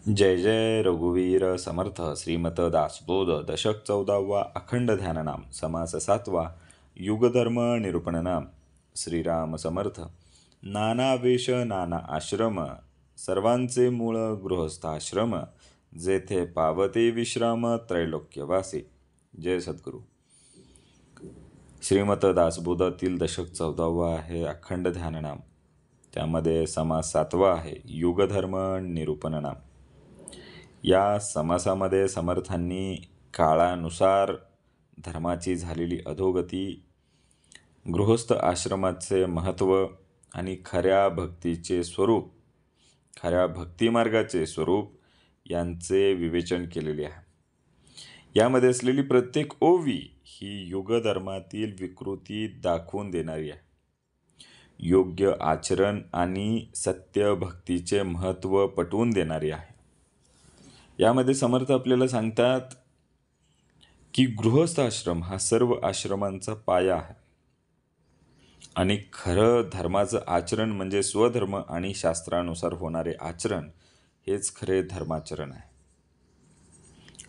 जय जय रघुवीर समर्थ श्रीमत दासबोध दशक 14वा अखंड ध्याननाम समास 7वा युगधर्म निरूपणनाम श्रीराम समर्थ. नाना वेश नाना आश्रम सर्वांचे मूळ गृहस्थाश्रम जेथे पावते विश्राम त्रैलोक्यवासी. जय सद्गुरू. श्रीमत दासबोधातील दशक 14वा आहे अखंड ध्याननाम. त्यामध्ये समास 7वा आहे युगधर्म निरूपणनाम. या समासामध्ये समर्थांनी काळानुसार धर्माची झालेली अधोगती, गृहस्थ आश्रमाचे महत्त्व आणि खऱ्या भक्तीचे स्वरूप, खऱ्या भक्तिमार्गाचे स्वरूप यांचे विवेचन केलेले आहे. यामध्ये असलेली प्रत्येक ओवी ही युगधर्मातील विकृती दाखवून देणारी आहे. योग्य आचरण आणि सत्य भक्तीचे महत्त्व पटवून देणारी आहे. यामध्ये समर्थ आपल्याला सांगतात की गृहस्थ आश्रम हा सर्व आश्रमांचा पाया आहे आणि खरं धर्माचं आचरण म्हणजे स्वधर्म आणि शास्त्रानुसार होणारे आचरण हेच खरे धर्माचरण आहे.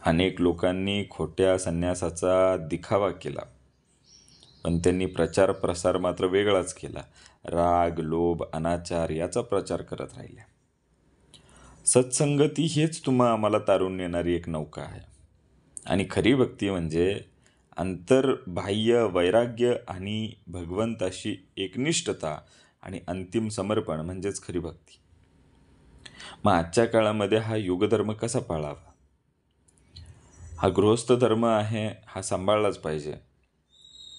अनेक लोकांनी खोट्या संन्यासाचा दिखावा केला, पण त्यांनी प्रचार प्रसार मात्र वेगळाच केला. राग, लोभ, अनाचार याचा प्रचार करत राहिले. सत्संगती हेच आम्हाला तारून नेणारी एक नौका आहे आणि खरी भक्ती म्हणजे अंतर्बाह्य वैराग्य आणि भगवंताशी एकनिष्ठता आणि अंतिम समर्पण म्हणजेच खरी भक्ती. मग आजच्या काळामध्ये हा युगधर्म कसा पाळावा? हा गृहस्थ धर्म आहे, हा सांभाळलाच पाहिजे.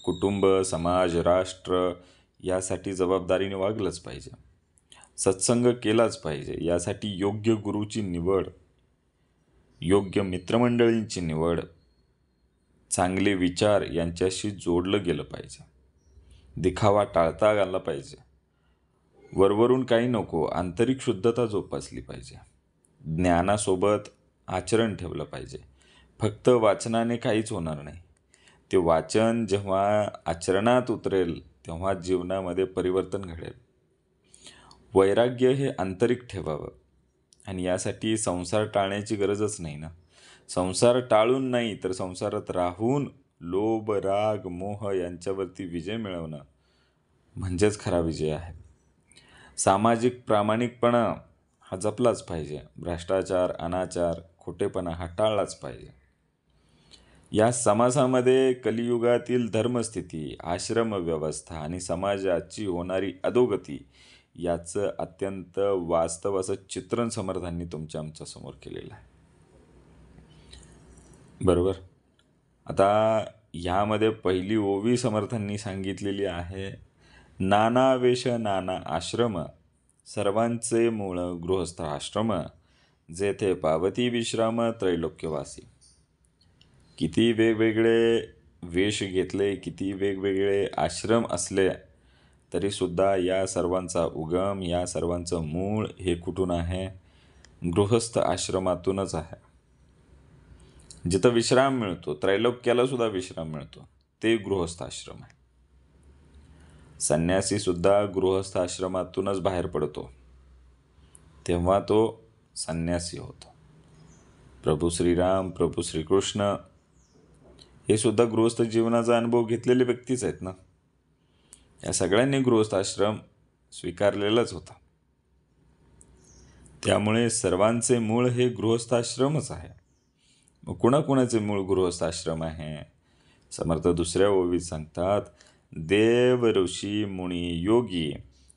कुटुंब, समाज, राष्ट्र यासाठी जबाबदारीने वागलंच पाहिजे. सत्संग केलाच पाहिजे. यासाठी योग्य गुरुची निवड, योग्य मित्रमंडळींची निवड, चांगले विचार यांच्याशी जोडलं गेलं पाहिजे. दिखावा टाळता आला पाहिजे. वरवरून काही नको, आंतरिक शुद्धता जोपासली पाहिजे. ज्ञानासोबत आचरण ठेवलं पाहिजे. फक्त वाचनाने काहीच होणार नाही. ते वाचन जेव्हा आचरणात उतरेल तेव्हा जीवनामध्ये परिवर्तन घडेल. वैराग्य हे आंतरिक ठेवावं आणि यासाठी संसार टाळण्याची गरजच नाही ना. संसार टाळून नाही तर संसारात राहून लोभ, राग, मोह यांच्यावरती विजय मिळवणं म्हणजेच खरा विजय आहे. सामाजिक प्रामाणिकपणा हा जपलाच पाहिजे. भ्रष्टाचार, अनाचार, खोटेपणा हा टाळलाच पाहिजे. या समासामध्ये कलियुगातील धर्मस्थिती, आश्रम व्यवस्था आणि समाजाची होणारी अधोगती याचं अत्यंत वास्तव असं चित्रण समर्थांनी आमच्या समोर केलेलं आहे. बरोबर. आता ह्यामध्ये पहिली ओवी समर्थांनी सांगितलेली आहे, नाना वेश नाना आश्रम सर्वांचे मूळ गृहस्थ आश्रम जेथे पावती विश्राम त्रैलोक्यवासी. किती वेगवेगळे वेश घेतले, किती वेगवेगळे आश्रम असले तरीसुद्धा या सर्वांचा उगम, या सर्वांचं मूळ हे कुठून आहे? गृहस्थ आश्रमातूनच आहे. जिथं विश्राम मिळतो, त्रैलोक्याला सुद्धा विश्राम मिळतो, ते गृहस्थ आश्रम आहे. संन्यासीसुद्धा गृहस्थ आश्रमातूनच बाहेर पडतो, तेव्हा तो संन्यासी होतो. प्रभू श्रीराम, प्रभू श्रीकृष्ण हे सुद्धा गृहस्थ जीवनाचा अनुभव घेतलेले व्यक्तीच आहेत ना. या सगळ्यांनी गृहस्थ आश्रम स्वीकारलेलाच होता. त्यामुळे सर्वांचे मूळ हे गृहस्थाश्रमच आहे. मग कुणाकुणाचे मूळ गृहस्थाश्रम आहे? समर्थ दुसऱ्या ओवीत सांगतात, देव ऋषी मुनी योगी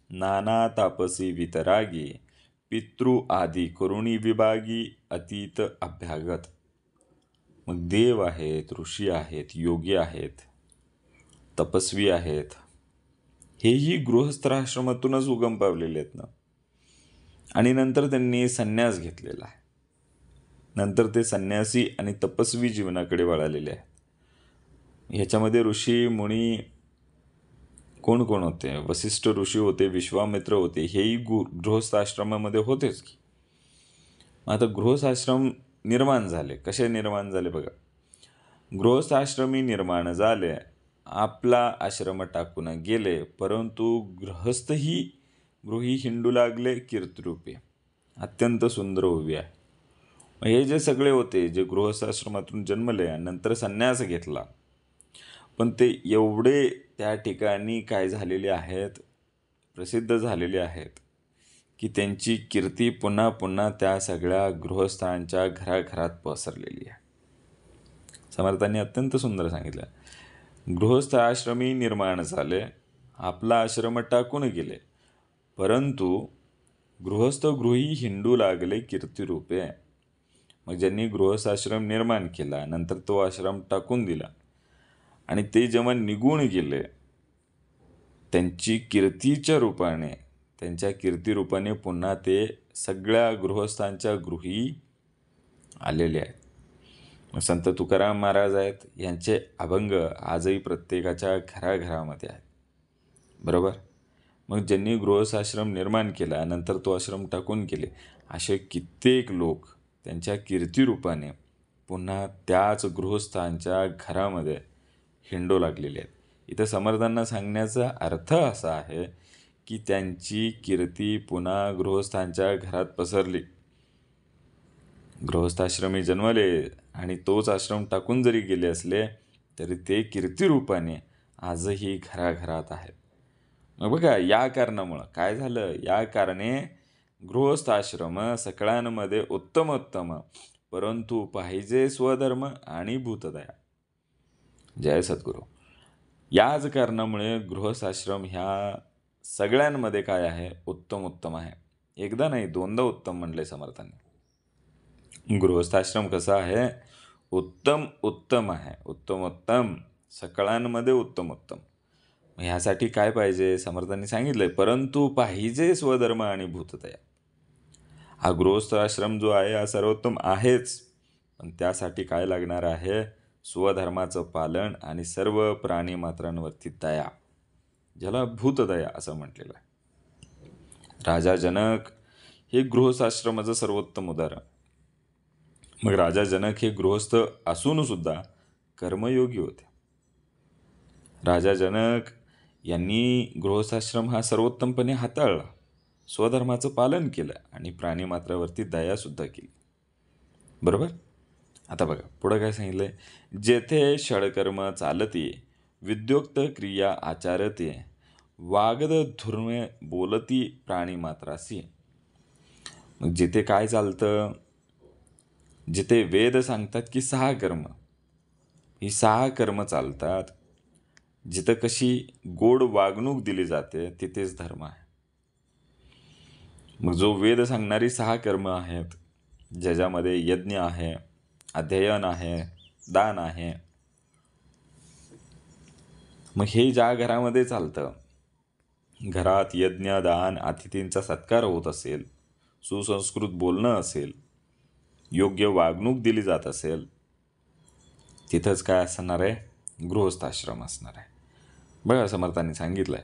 नाना तापसी वितरागी पितृ आदी करुणी विभागी अतीत अभ्यागत. मग देव आहेत, ऋषी आहेत, योगी आहेत, तपस्वी आहेत, हेही गृहस्थाश्रमातूनच उगम पावलेले आहेत ना. आणि नंतर त्यांनी संन्यास घेतलेला आहे. नंतर ते संन्यासी आणि तपस्वी जीवनाकडे वळालेले आहेत. ह्याच्यामध्ये ऋषी मुनी कोण कोण होते? वसिष्ठ ऋषी होते, विश्वामित्र होते, हेही गृहस्थाश्रमामध्ये होतेच की. आता गृहस्थाश्रम निर्माण झाले. कसे निर्माण झाले बघा. गृहस्थाश्रमी निर्माण झाले, आपला आश्रम टाकून गेले, परंतु गृही हिंडू लागले कीर्तिरूपे. अत्यंत सुंदर ओवी आहे. मग हे जे सगळे होते जे गृहस्थाश्रमातून जन्मले आणि नंतर संन्यास घेतला, पण ते एवढे त्या ठिकाणी काय झालेले आहेत, प्रसिद्ध झालेले आहेत, की त्यांची कीर्ती पुन्हा पुन्हा त्या सगळ्या गृहस्थांच्या घराघरात पसरलेली आहे. समर्थांनी अत्यंत सुंदर सांगितलं, गृहस्थ आश्रमी निर्माण झाले, आपला आश्रम टाकून गेले, परंतु गृहस्थ गृही हिंडू लागले कीर्तिरूपे. मग ज्यांनी गृहस्थाश्रम निर्माण केला, नंतर तो आश्रम टाकून दिला आणि ते जेव्हा निघून गेले, त्यांची कीर्तीच्या रूपाने, त्यांच्या कीर्तिरूपाने पुन्हा ते सगळ्या गृहस्थांच्या गृही आलेले आहेत. मग संत तुकाराम महाराज आहेत, यांचे अभंग आजही प्रत्येकाच्या घराघरामध्ये आहेत. बरोबर. मग ज्यांनी गृहस्थाश्रम निर्माण केला, नंतर तो आश्रम टाकून गेले, असे कित्येक लोक त्यांच्या कीर्तिरूपाने पुन्हा त्याच गृहस्थांच्या घरामध्ये हिंडू लागलेले आहेत. इथं समर्थांना सांगण्याचा अर्थ असा आहे की त्यांची कीर्ती पुन्हा गृहस्थांच्या घरात पसरली. गृहस्थाश्रमी जन्मले आणि तोच आश्रम टाकून जरी गेले असले तरी ते कीर्तिरूपाने आजही घराघरात आहेत. मग बघा, या कारणामुळं काय झालं, या कारणे गृहस्थाश्रम सकळांमध्ये उत्तमोत्तम, परंतु पाहिजे स्वधर्म आणि भूतदया. जय सद्गुरू. याच कारणामुळे गृहस्थाश्रम ह्या सगळ्यांमध्ये काय आहे, उत्तम आहे. एकदा नाही, दोनदा उत्तम म्हणले समर्थांनी. गृहस्थाश्रम कसा आहे, उत्तम आहे, उत्तम, सकळांमध्ये उत्तम. ह्यासाठी काय पाहिजे, समर्थांनी सांगितलंय, परंतु पाहिजे स्वधर्म आणि भूतदया. हा गृहस्थाश्रम जो आहे हा सर्वोत्तम आहेच, पण त्यासाठी काय लागणार आहे, स्वधर्माचं पालन आणि सर्व प्राणी मात्रांवरती दया, ज्याला भूतदया असं म्हटलेलं आहे. राजा जनक हे गृहस्थाश्रमाचं सर्वोत्तम उदाहरण. मग राजा जनक हे गृहस्थ असून सुद्धा कर्मयोगी होते. राजा जनक यांनी गृहस्थाश्रम हा सर्वोत्तमपणे हाताळला, स्वधर्माचं पालन केलं आणि प्राणीमात्रावरती दयासुद्धा केली. बरोबर. आता बघा पुढं काय सांगितलंय, जेथे षडकर्म चालती, विद्योक्त क्रिया आचारते, वागद धुर्मे बोलती प्राणीमात्रासी. मग जिथे काय चालतं, जिथे वेद सांगतात की 6 कर्म, ही 6 कर्म चालतात, जिथं कशी गोड वागणूक दिली जाते तिथेच धर्म आहे. मग जो वेद सांगणारी 6 कर्म आहेत, ज्याच्यामध्ये यज्ञ आहे, अध्ययन आहे, दान आहे, मग हे ज्या घरामध्ये चालतं, घरात यज्ञ, दान, अतिथींचा सत्कार होत असेल, सुसंस्कृत बोलणं असेल, योग्य वागणूक दिली जात असेल, तिथंच काय असणार आहे, गृहस्थाश्रम असणार आहे. बघा समर्थांनी सांगितलंय,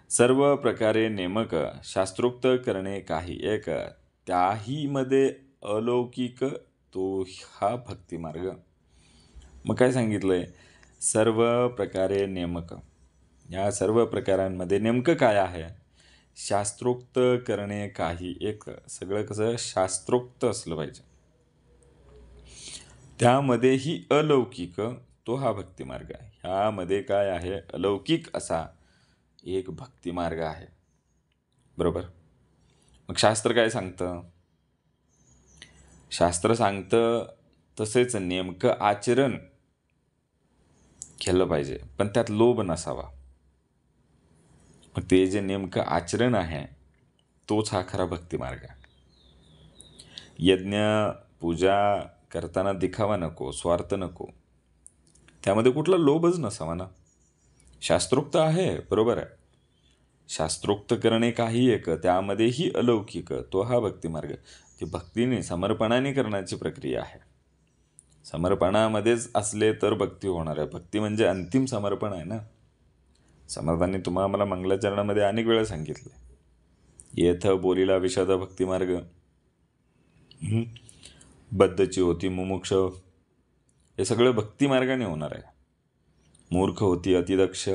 सर्व प्रकारे नेमक शास्त्रोक्त करणे काही एक, त्याही मध्ये अलौकिक तो हा भक्तिमार्ग. मग काय सांगितलंय, सर्व प्रकारे नेमक, या सर्व प्रकारांमध्ये नेमकं काय आहे, शास्त्रोक्त करणे काही एक. सगळं कसं शास्त्रोक्त असलं पाहिजे, त्यामध्येही अलौकिक तो हा भक्तिमार्ग आहे. ह्यामध्ये काय आहे, अलौकिक असा एक भक्तिमार्ग आहे. बरोबर. मग शास्त्र काय सांगतं, शास्त्र सांगतं तसेच नेमकं आचरण केलं पाहिजे, पण त्यात लोभ नसावा. मग ते जे नेमकं आचरण आहे तोच हा खरा भक्तिमार्ग आहे. यज्ञ पूजा करताना दिखावा नको, स्वार्थ नको, त्यामध्ये कुठला लोभच नसावा ना. शास्त्रोक्त आहे, बरोबर आहे, शास्त्रोक्त करणे काही एक, त्यामध्येही अलौकिक तो हा भक्तिमार्ग. ती भक्तीने, समर्पणाने करण्याची प्रक्रिया आहे. समर्पणामध्येच असले तर भक्ती होणार आहे. भक्ती म्हणजे अंतिम समर्पण आहे ना. समर्थांनी तुम्हाला मंगलाचरणामध्ये अनेक वेळा सांगितले, येथ बोलीला विषद भक्तिमार्ग, बद्धची होती मुमुक्ष, हे सगळं भक्तिमार्गाने होणार आहे. मूर्ख होती अतिदक्ष,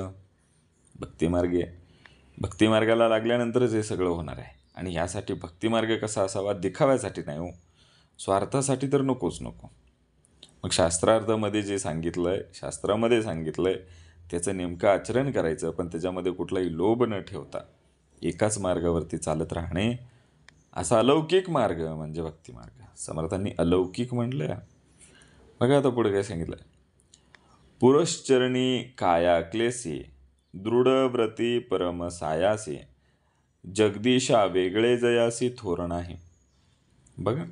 भक्तिमार्गाला लागल्यानंतरच हे सगळं होणार आहे. आणि यासाठी भक्तिमार्ग कसा असावा, दिखाव्यासाठी नाही हो, स्वार्थासाठी तर नकोच नको. मग शास्त्रामध्ये सांगितलंय त्याचं नेमकं आचरण करायचं, पण त्याच्यामध्ये कुठलाही लोभ न ठेवता एकाच मार्गावरती चालत राहणे, असा अलौकिक मार्ग म्हणजे भक्ती मार्ग. समर्थांनी अलौकिक म्हटलंय. बघा आता पुढे काय सांगितलंय. पुरश्चरणी काया क्लेसी दृढव्रती परम सायासी जगदीशा वेगळे जयासी थोर नाही. बघा,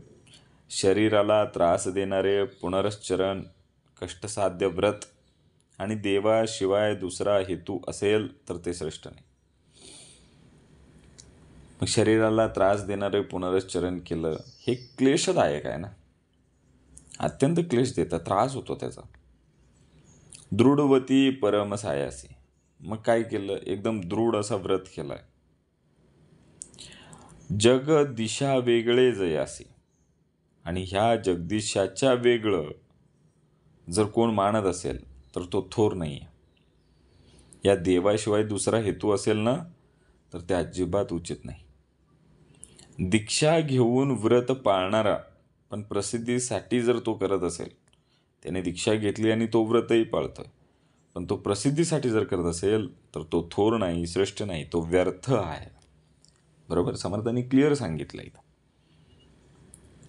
शरीराला त्रास देणारे पुनरश्चरण, कष्टसाध्य व्रत आणि देवाशिवाय दुसरा हेतू असेल तर ते श्रेष्ठ नाही. मग शरीराला त्रास देणारे पुनरश्चरण केलं हे क्लेशदायक आहे ना, अत्यंत क्लेश देतं, त्रास होतो त्याचा. दृढवती परमसायासी, मग काय केलं, एकदम दृढ असा व्रत केलाय. जग दिशा वेगळे जयासी, आणि ह्या जगदीशाच्या वेगळं जर कोण मानत असेल तर तो थोर नाही आहे. या देवाशिवाय दुसरा हेतू असेल ना तर ते अजिबात उचित नाही. दीक्षा घेऊन व्रत पाळणारा पण प्रसिद्धीसाठी जर तो करत असेल, त्याने दीक्षा घेतली आणि तो व्रतही पाळतोय, पण तो प्रसिद्धीसाठी जर करत असेल तर तो थोर नाही, श्रेष्ठ नाही, तो व्यर्थ आहे. बरोबर, समर्थांनी क्लिअर सांगितलं इथं.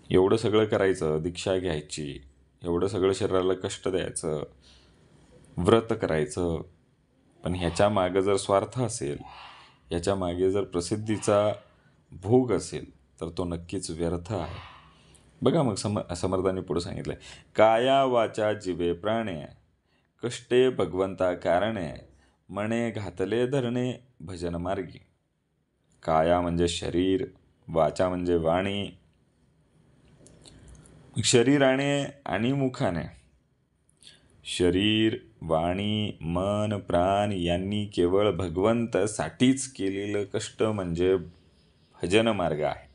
एवढं सगळं करायचं, दीक्षा घ्यायची, एवढं सगळं शरीराला कष्ट द्यायचं, व्रत करायचं, पण ह्याच्या मागे जर स्वार्थ असेल, ह्याच्या मागे जर प्रसिद्धीचा भोग असेल तर तो नक्कीच व्यर्थ आहे. बघा मग समर्थांनी पुढे सांगितलंय. काया वाचा जिवे प्राणे कष्टे भगवंता कारणे मने घातले धरणे भजन मार्गी. काया म्हणजे शरीर, वाचा म्हणजे वाणी. शरीराने आणि मुखाने, शरीर, वाणी, मन, प्राण यांनी केवळ भगवंतासाठीच केलेलं कष्ट म्हणजे भजन मार्ग आहे.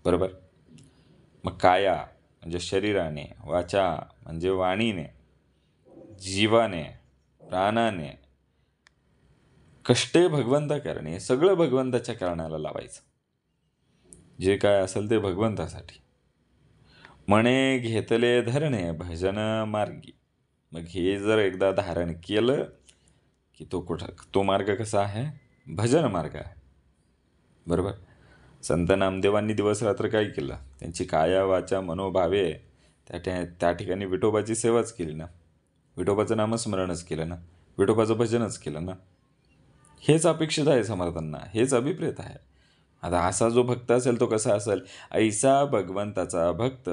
बरोबर. मग काया म्हणजे शरीराने, वाचा म्हणजे वाणीने, जीवाने, प्राणाने कष्टे भगवंता करणे, सगळं भगवंताच्या कारणाला लावायचं. जे काय असेल ते भगवंतासाठी. मने घेतले धरणे भजन मार्गी. मग हे जर एकदा धारण केलं की तो मार्ग कसा आहे, भजन मार्ग आहे. बरोबर. संत नामदेवांनी दिवस रात्र काय केलं, त्यांची काया वाचा मनोभावे त्या ठिकाणी विठोबाची सेवाच केली ना, विठोबाचं नामस्मरणच केलं ना, विठोबाचं भजनच केलं ना. हेच अपेक्षित आहे समर्थांना, हेच अभिप्रेत आहे. आता असा जो भक्त असेल तो कसा असेल, ऐसा भगवंताचा भक्त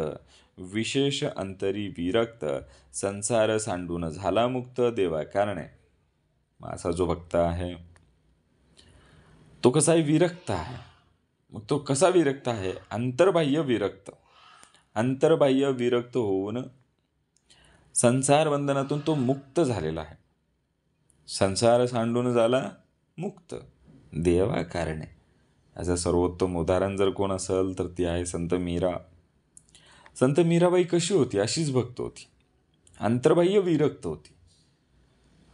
विशेष अंतरी विरक्त संसार सांडून झाला मुक्त देवा कारणे. असा जो भक्त आहे तो कसा आहे, विरक्त आहे. मग तो कसा विरक्त आहे, अंतर्बाह्य विरक्त. अंतर्बाह्य विरक्त होऊन संसार बंधनातून तो मुक्त झालेला आहे. संसार सांडून झाला मुक्त देवा कारणे. याचं सर्वोत्तम उदाहरण जर कोण असेल तर ती आहे संत मीरा. संत मीराबाई कशी होती, अशीच भक्त होती, अंतर्बाह्य विरक्त होती,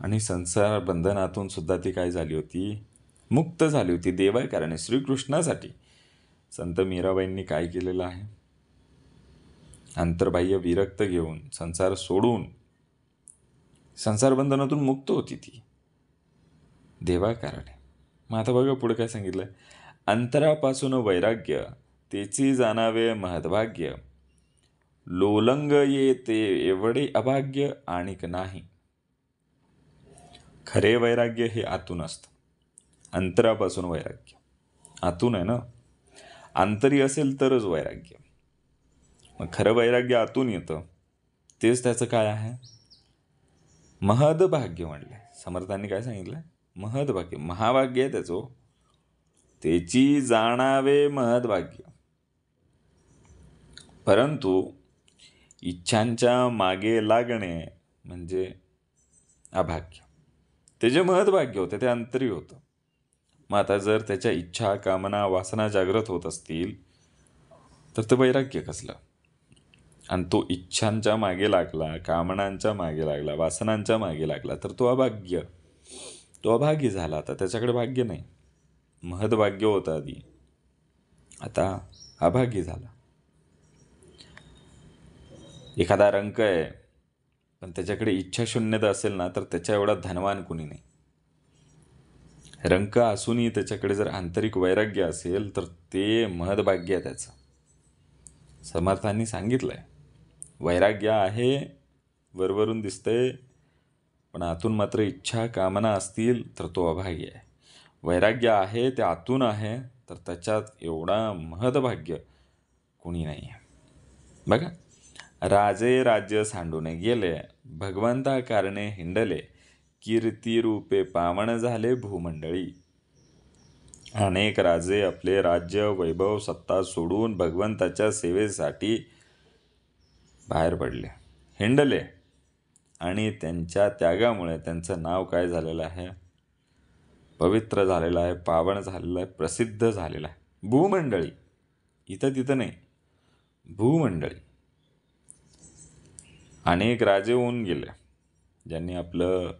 आणि संसार बंधनातून सुद्धा ती काय झाली होती, मुक्त झाली होती देवा कारणे. श्रीकृष्णासाठी संत मीराबाईंनी काय केलेलं आहे, अंतर्बाह्य विरक्त घेऊन संसार सोडून संसार बंधनातून मुक्त होती ती देवा कारणे. मग आता बघा पुढे काय सांगितलं. अंतरापासून वैराग्य तेची जाणावे महद्भाग्य लोलंग येते एवढे अभाग्य आणिक नाही. खरे वैराग्य हे आतून असतं. अंतरापासून वैराग्य आतून आहे ना, अंतरी असेल तरच वैराग्य. मग खरं वैराग्य आतून येतं, तेच त्याचं काय आहे, महदभाग्य म्हणलंय. समर्थांनी काय सांगितलं, महदभाग्य, महाभाग्य आहे त्याचं. त्याची जाणावे महदभाग्य. परंतु इच्छांच्या मागे लागणे म्हणजे अभाग्य. ते जे महदभाग्य होतं ते अंतरी होतं. मग आता जर त्याच्या इच्छा, कामना, वासना जागृत होत असतील तर ते वैराग्य कसलं. आणि तो इच्छांच्या मागे लागला, कामनांच्या मागे लागला, वासनांच्या मागे लागला तर तो अभाग्य, तो अभागी झाला. आता त्याच्याकडे भाग्य नाही. महदभाग्य होतं आधी, आता अभागी झाला. एखादा रंक आहे पण त्याच्याकडे इच्छाशून्यता असेल ना, तर त्याच्या एवढा धनवान कुणी नाही. रंक असूनही त्याच्याकडे जर आंतरिक वैराग्य असेल तर ते महदभाग्य आहे त्याचं. समर्थांनी सांगितलंय, वैराग्य आहे, वरवरून दिसतंय, पण आतून मात्र इच्छा कामना असतील तर तो अभाग्य आहे. वैराग्य आहे ते आतून आहे, तर त्याच्यात एवढा महदभाग्य कुणी नाही आहे. बघा, राजे राज्य सांडून गेले, भगवंता कारणे हिंडले, कीर्ती रूपे पावन झाले भूमंडळी. अनेक राजे आपले राज्य, वैभव, सत्ता सोडून भगवंताच्या सेवेसाठी बाहेर पडले, हिंडले, आणि त्यांच्या त्यागामुळे त्यांचं नाव काय झालेलं आहे? पवित्र झालेलं आहे, पावन झालेलं आहे, प्रसिद्ध झालेलं आहे. भूमंडळी, इथं तिथं नाही, भूमंडळी. अनेक राजे होऊन गेले, ज्यांनी आपलं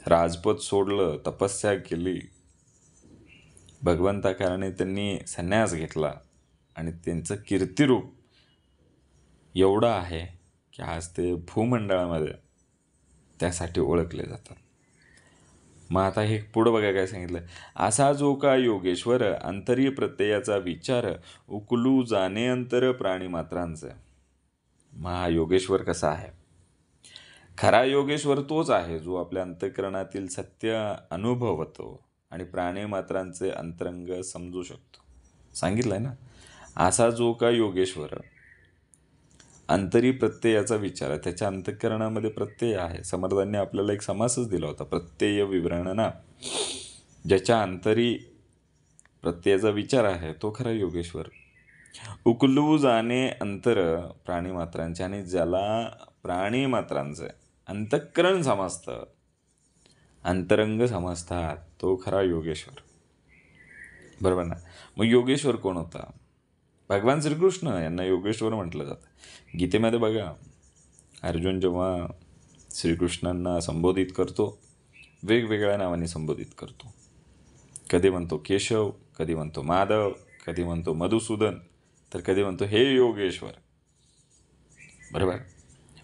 राजपद सोडलं, तपस्या केली, भगवंताकारणे त्यांनी संन्यास घेतला, आणि त्यांचं कीर्तिरूप एवढं आहे की आज ते भूमंडळामध्ये त्यासाठी ओळखले जातात. मग आता हे पुढं बघा काय सांगितलं. असा जो का योगेश्वर, अंतरी प्रत्ययाचा विचार, उकलू जाणे अंतर प्राणीमात्रांचे. मग हा योगेश्वर कसा आहे? खरा योगेश्वर तोच आहे जो आपल्या अंतःकरणातील सत्य अनुभवतो आणि प्राणीमात्रांचे अंतरंग समजू शकतो. सांगितलंय ना, असा जो का योगेश्वर, अंतरी प्रत्ययाचा विचार आहे, त्याच्या अंतःकरणामध्ये प्रत्यय आहे. समर्थांनी आपल्याला एक समासच दिला होता, प्रत्यय विवरणना. ज्याच्या अंतरी प्रत्ययाचा विचार आहे तो खरा योगेश्वर. उकलू जाणे अंतर प्राणीमात्रांचे, आणि ज्याला प्राणीमात्रांचे अंतःकरण समजतं, अंतरंग समजतात, तो खरा योगेश्वर. बरोबर ना? मग योगेश्वर कोण होता? भगवान श्रीकृष्ण यांना योगेश्वर म्हटलं जातं. गीतेमध्ये बघा, अर्जुन जेव्हा श्रीकृष्णांना संबोधित करतो, वेगवेगळ्या नावाने संबोधित करतो. कधी म्हणतो केशव, कधी म्हणतो माधव, कधी म्हणतो मधुसूदन, तर कधी म्हणतो हे योगेश्वर. बरोबर.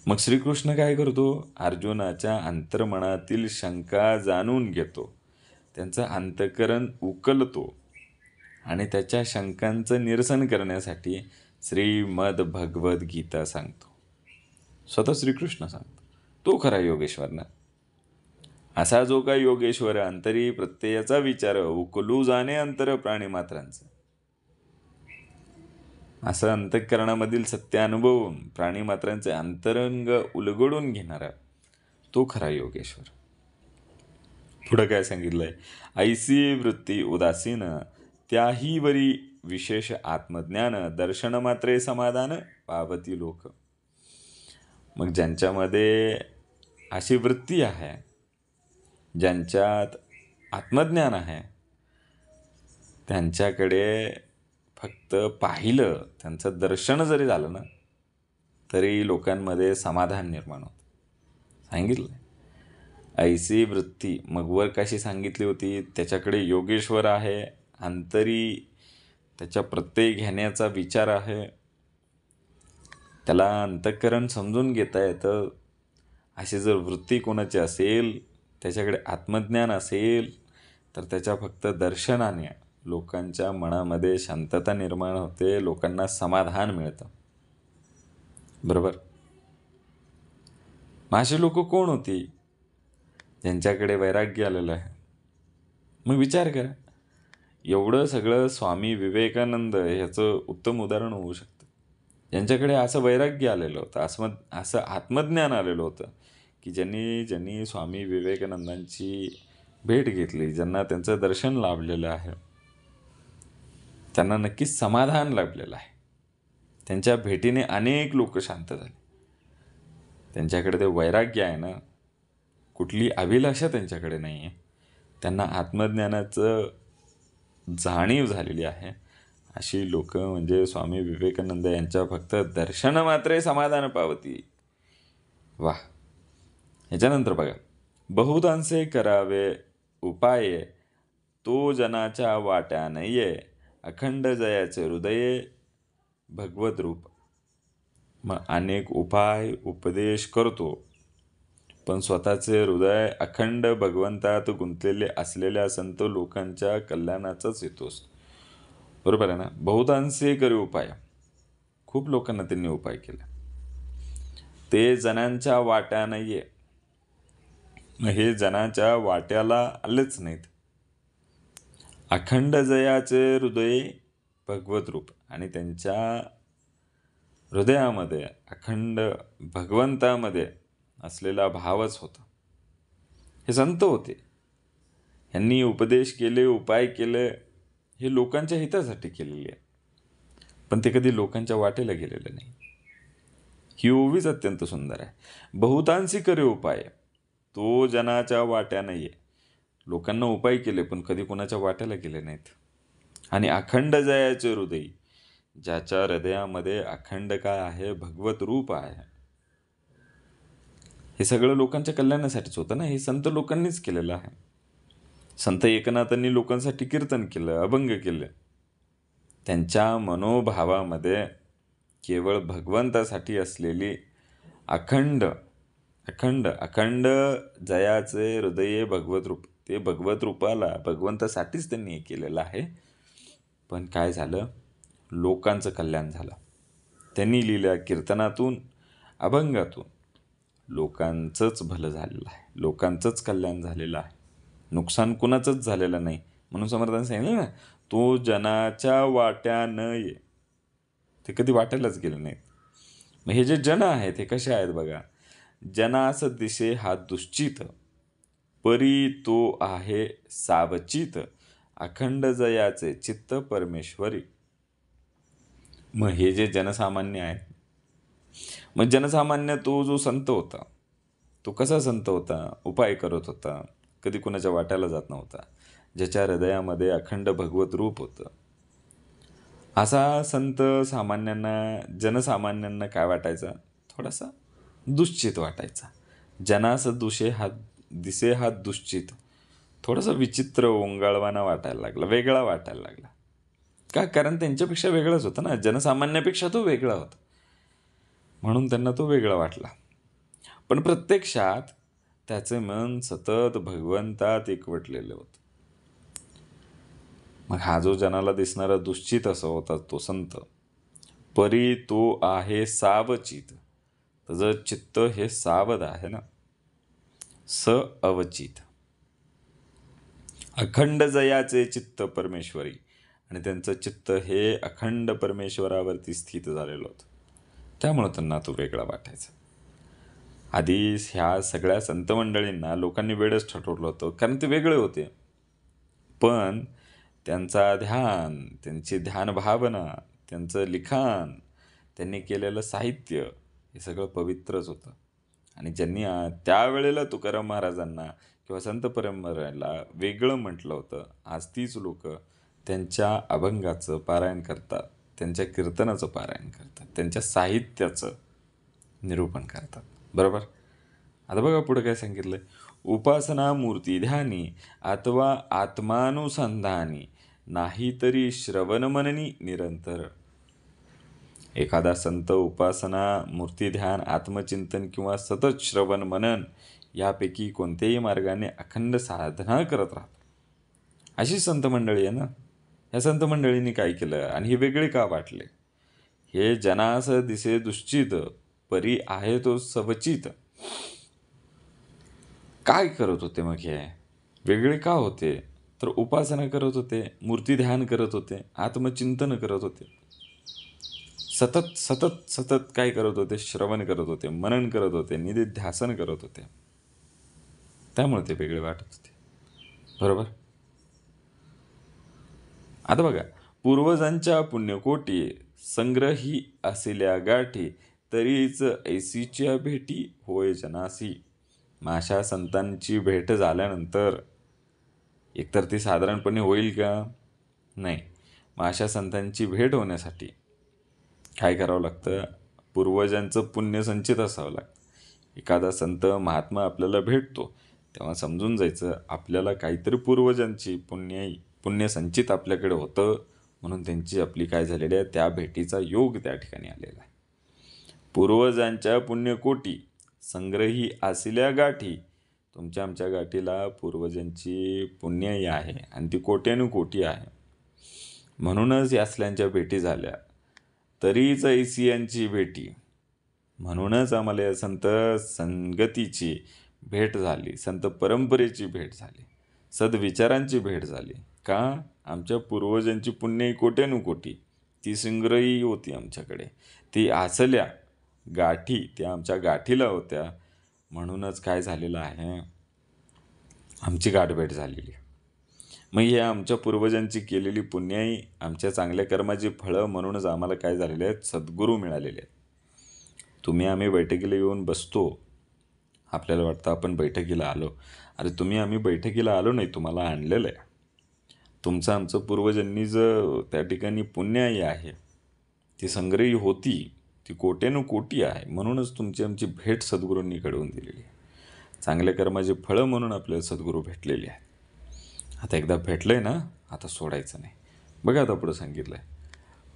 मग श्रीकृष्ण काय करतो? अर्जुनाच्या अंतर्मनातील शंका जाणून घेतो, त्यांचं अंतःकरण उकलतो, आणि त्याच्या शंकांचं निरसन करण्यासाठी श्रीमद भगवद्गीता सांगतो. स्वतः श्रीकृष्ण सांगतो. तो खरा योगेश्वर ना. असा जो काय योगेश्वर, अंतरी प्रत्ययाचा विचार, उकलू जाणे अंतर प्राणीमात्रांचं. असं अंतःकरणामधील सत्य अनुभवून प्राणीमात्रांचे अंतरंग उलगडून घेणारा तो खरा योगेश्वर. पुढं काय सांगितलंय? ऐसी वृत्ती उदासीन, त्याही वरी विशेष आत्मज्ञान, दर्शन मात्रे समाधान पावती लोक. मग ज्यांच्यामध्ये अशी वृत्ती आहे, ज्यांच्यात आत्मज्ञान आहे, त्यांच्याकडे फक्त पाहिलं, त्यांचं दर्शन जरी झालं ना, तरी लोकांमध्ये समाधान निर्माण होतं. सांगितलं ऐसी वृत्ती. मग वर कशी सांगितली होती? त्याच्याकडे योगेश्वर आहे, अंतरी त्याच्या प्रत्यय घेण्याचा विचार आहे, त्याला अंतःकरण समजून घेता येतं. अशी जर वृत्ती कोणाची असेल, त्याच्याकडे आत्मज्ञान असेल, तर त्याच्या फक्त दर्शनाने लोकांच्या मनामध्ये शांतता निर्माण होते, लोकांना समाधान मिळतं. बरोबर. मग अशी लोक कोण होती? ज्यांच्याकडे वैराग्य आलेलं आहे. मग विचार करा, एवढं सगळं स्वामी विवेकानंद ह्याचं उत्तम उदाहरण होऊ शकतं. ज्यांच्याकडे असं वैराग्य आलेलं होतं, असं आत्मज्ञान आलेलं होतं, की ज्यांनी स्वामी विवेकानंदांची भेट घेतली, ज्यांना त्यांचं दर्शन लाभलेलं आहे, त्यांना नक्कीच समाधान लाभलेलं आहे. त्यांच्या भेटीने अनेक लोक शांत झाले. त्यांच्याकडे ते वैराग्य आहे ना, कुठली अभिलाषा त्यांच्याकडे नाही आहे, त्यांना आत्मज्ञानाचं जाणीव झालेली आहे. अशी लोक म्हणजे स्वामी विवेकानंद यांच्या फक्त दर्शन मात्रे समाधान पावती. वाह. ह्याच्यानंतर बघा, बहुतांसे करावे उपाय, तो जनाच्या वाट्या नाहीये, अखंड जयाचे हृदये भगवत रूप. मग अनेक उपाय उपदेश करतो, पण स्वतःचे हृदय अखंड भगवंतात गुंतलेले असलेल्या संत लोकांच्या कल्याणाचाच हेतू असतो. बरोबर आहे ना? बहुतांशी करे उपाय. खूप लोकांना त्यांनी उपाय केले. ते जणांच्या वाट्या नाहीये. मग हे जनाच्या वाट्याला आलेच नाहीत. अखंड जयाचे हृदय भगवत रूप आणि त्यांच्या हृदयामध्ये अखंड भगवंतामध्ये असलेला भावच होता. हे संत होते. यांनी उपदेश केले, उपाय केले, हे लोकांच्या हितासाठी केलेले आहे. पण ते कधी लोकांच्या वाटेला गेलेलं नाही. ही ओवीच अत्यंत सुंदर आहे. बहुतांशी करे उपाय, तो जनाच्या वाट्या नाहीये. लोकांना उपाय केले पण कधी कोणाच्या वाट्याला गेले नाहीत. आणि अखंड जयाचे हृदय, ज्याच्या हृदयामध्ये अखंड काय आहे? भगवत रूप आहे. हे सगळं लोकांच्या कल्याणासाठीच होतं ना. हे संत लोकांनीच केलेलं आहे. संत एकनाथांनी लोकांसाठी कीर्तन केलं, अभंग केले. त्यांच्या मनोभावामध्ये केवळ भगवंतासाठी असलेली अखंड अखंड अखंड जयाचे हृदय भगवत रूप, ते भगवत रूपाला भगवंतासाठीच त्यांनी हे केलेलं आहे. पण काय झालं? लोकांचं कल्याण झालं. त्यांनी लिहिल्या कीर्तनातून, अभंगातून लोकांचंच भलं झालेलं आहे, लोकांचंच कल्याण झालेलं आहे. नुकसान कुणाचंच झालेलं नाही. म्हणून समर्थांनी सांगितलं ना, तो जनाच्या वाट्या न ये. ते कधी वाट्यालाच गेले नाहीत. मग हे जे जन आहेत हे कसे आहेत बघा. जनास दिसे हा दुश्चित, परी तो आहे सावचित, अखंड जयाचे चित्त परमेश्वरी. मग हे जे जनसामान्य आहेत, मग जनसामान्य तो जो संत होता, तो कसा संत होता? उपाय करत होता, कधी कुणाच्या वाट्याला जात नव्हता, ज्याच्या हृदयामध्ये अखंड भगवत रूप होतं. असा संत सामान्यांना, जनसामान्यांना काय वाटायचा? थोडासा दुश्चित वाटायचा. जनास दिसे हा दुश्चित, थोडासा विचित्र, ओंगाळवाना वाटायला लागला, वेगळा वाटायला लागला. का? कारण त्यांच्यापेक्षा वेगळाच होता ना, जनसामान्यापेक्षा तो वेगळा होता. म्हणून त्यांना तो वेगळा वाटला. पण प्रत्यक्षात त्याचे मन सतत भगवंतात एकवटलेलं होतं. मग हा जो जनाला दिसणारा दुश्चित असा होता तो संत, परी तो आहे सावचित. त्याचं चित्त हे सावध आहे ना, स अवचित. अखंड जयाचे चित्त परमेश्वरी, आणि त्यांचं चित्त हे अखंड परमेश्वरावरती स्थित झालेलं होतं. त्यामुळं त्यांना तो वेगळा वाटायचा. आधी ह्या सगळ्या संत मंडळींना लोकांनी वेडच ठरवलं होतं, कारण ते वेगळे होते. पण त्यांचा ध्यान, त्यांची ध्यान भावना, त्यांचं लिखाण, त्यांनी केलेलं साहित्य हे सगळं पवित्रच होतं. आणि ज्यांनी त्यावेळेला तुकाराम महाराजांना किंवा संत परंपरेला वेगळं म्हटलं होतं, आज तीच लोक त्यांच्या अभंगाचं पारायण करतात, त्यांच्या कीर्तनाचं पारायण करतात, त्यांच्या साहित्याचं निरूपण करतात. बरोबर? आता बघा पुढे काय सांगितलं. उपासना मूर्ती ध्यानी अथवा आत्मानुसंधानी, नाहीतरी श्रवण मननी निरंतर. एखादा संत उपासना, मूर्ती ध्यान, आत्मचिंतन किंवा सतत श्रवण मनन यापैकी कोणत्याही मार्गाने अखंड साधना करत राहतो. अशी संत मंडळी आहे ना. या संत मंडळींनी काय केलं आणि हे वेगळे का वाटले? हे जनास दिसे दुश्चित, परी आहे तो सवचित. काय करत होते मग हे? वेगळे का होते? तर उपासना करत होते, मूर्ती ध्यान करत होते, आत्मचिंतन करत होते, सतत सतत सतत काय करत होते? श्रवण करत होते, मनन करत होते, निधिध्यासन करत होते. त्यामुळे ते वेगळे वाटत होते. बरोबर? आता बघा, पूर्वजांच्या पुण्यकोटी संग्रही असलेल्या गाठी, तरीच ऐसीच्या भेटी होय जनासी. मग अशा संतांची भेट झाल्यानंतर एकतर ती साधारणपणे होईल का? नाही. मग अशा संतांची भेट होण्यासाठी काय करावं लागतं? पूर्वजांचं पुण्य संचित असावं लागतं. एखादा संत महात्मा आपल्याला भेटतो तेव्हा समजून जायचं आपल्याला काहीतरी पूर्वजांची पुण्यसंचित आपल्याकडे होतं, म्हणून त्यांची आपली काय झालेली आहे, त्या भेटीचा योग त्या ठिकाणी आलेला आहे. पूर्वजांच्या पुण्यकोटी संग्रही आसिल्या गाठी. तुमच्या आमच्या गाठीला पूर्वजांची पुण्यही आहे आणि ती कोट्यानुकोटी आहे. म्हणूनच यासल्यांच्या भेटी झाल्या, तरीच ऐसियांची भेटी. म्हणूनच आम्हाला या संत संगतीची भेट झाली, संत परंपरेची भेट झाली, सद्विचारांची भेट झाली. का? आमच्या पूर्वजांची पुण्य कोट्यानुकोटी, ती संग्रही होती आमच्याकडे, ती आसल्या गाठी त्या आमच्या गाठीला होत्या. म्हणूनच काय झालेलं आहे, आमची गाठभेट झालेली. मग हे आमच्या पूर्वजांची केलेली पुण्याई, आमच्या चांगल्या कर्माची फळं. म्हणूनच आम्हाला काय झालेले आहेत, सद्गुरू मिळालेले आहेत. तुम्ही आम्ही बैठकीला येऊन बसतो, आपल्याला वाटतं आपण बैठकीला आलो. अरे तुम्ही आम्ही बैठकीला आलो नाही, तुम्हाला आणलेलं आहे. तुमचं आमचं पूर्वजांनी जर त्या ठिकाणी पुण्याई आहे, ती संग्रही होती, ती कोट्यानुकोटी आहे. म्हणूनच तुमची आमची भेट सद्गुरूंनी घडवून दिलेली आहे. चांगल्या कर्माची फळं म्हणून आपल्याला सद्गुरू भेटलेली आहेत. आता एकदा भेटलं आहे ना, आता सोडायचं नाही. बघा आता पुढं सांगितलं आहे,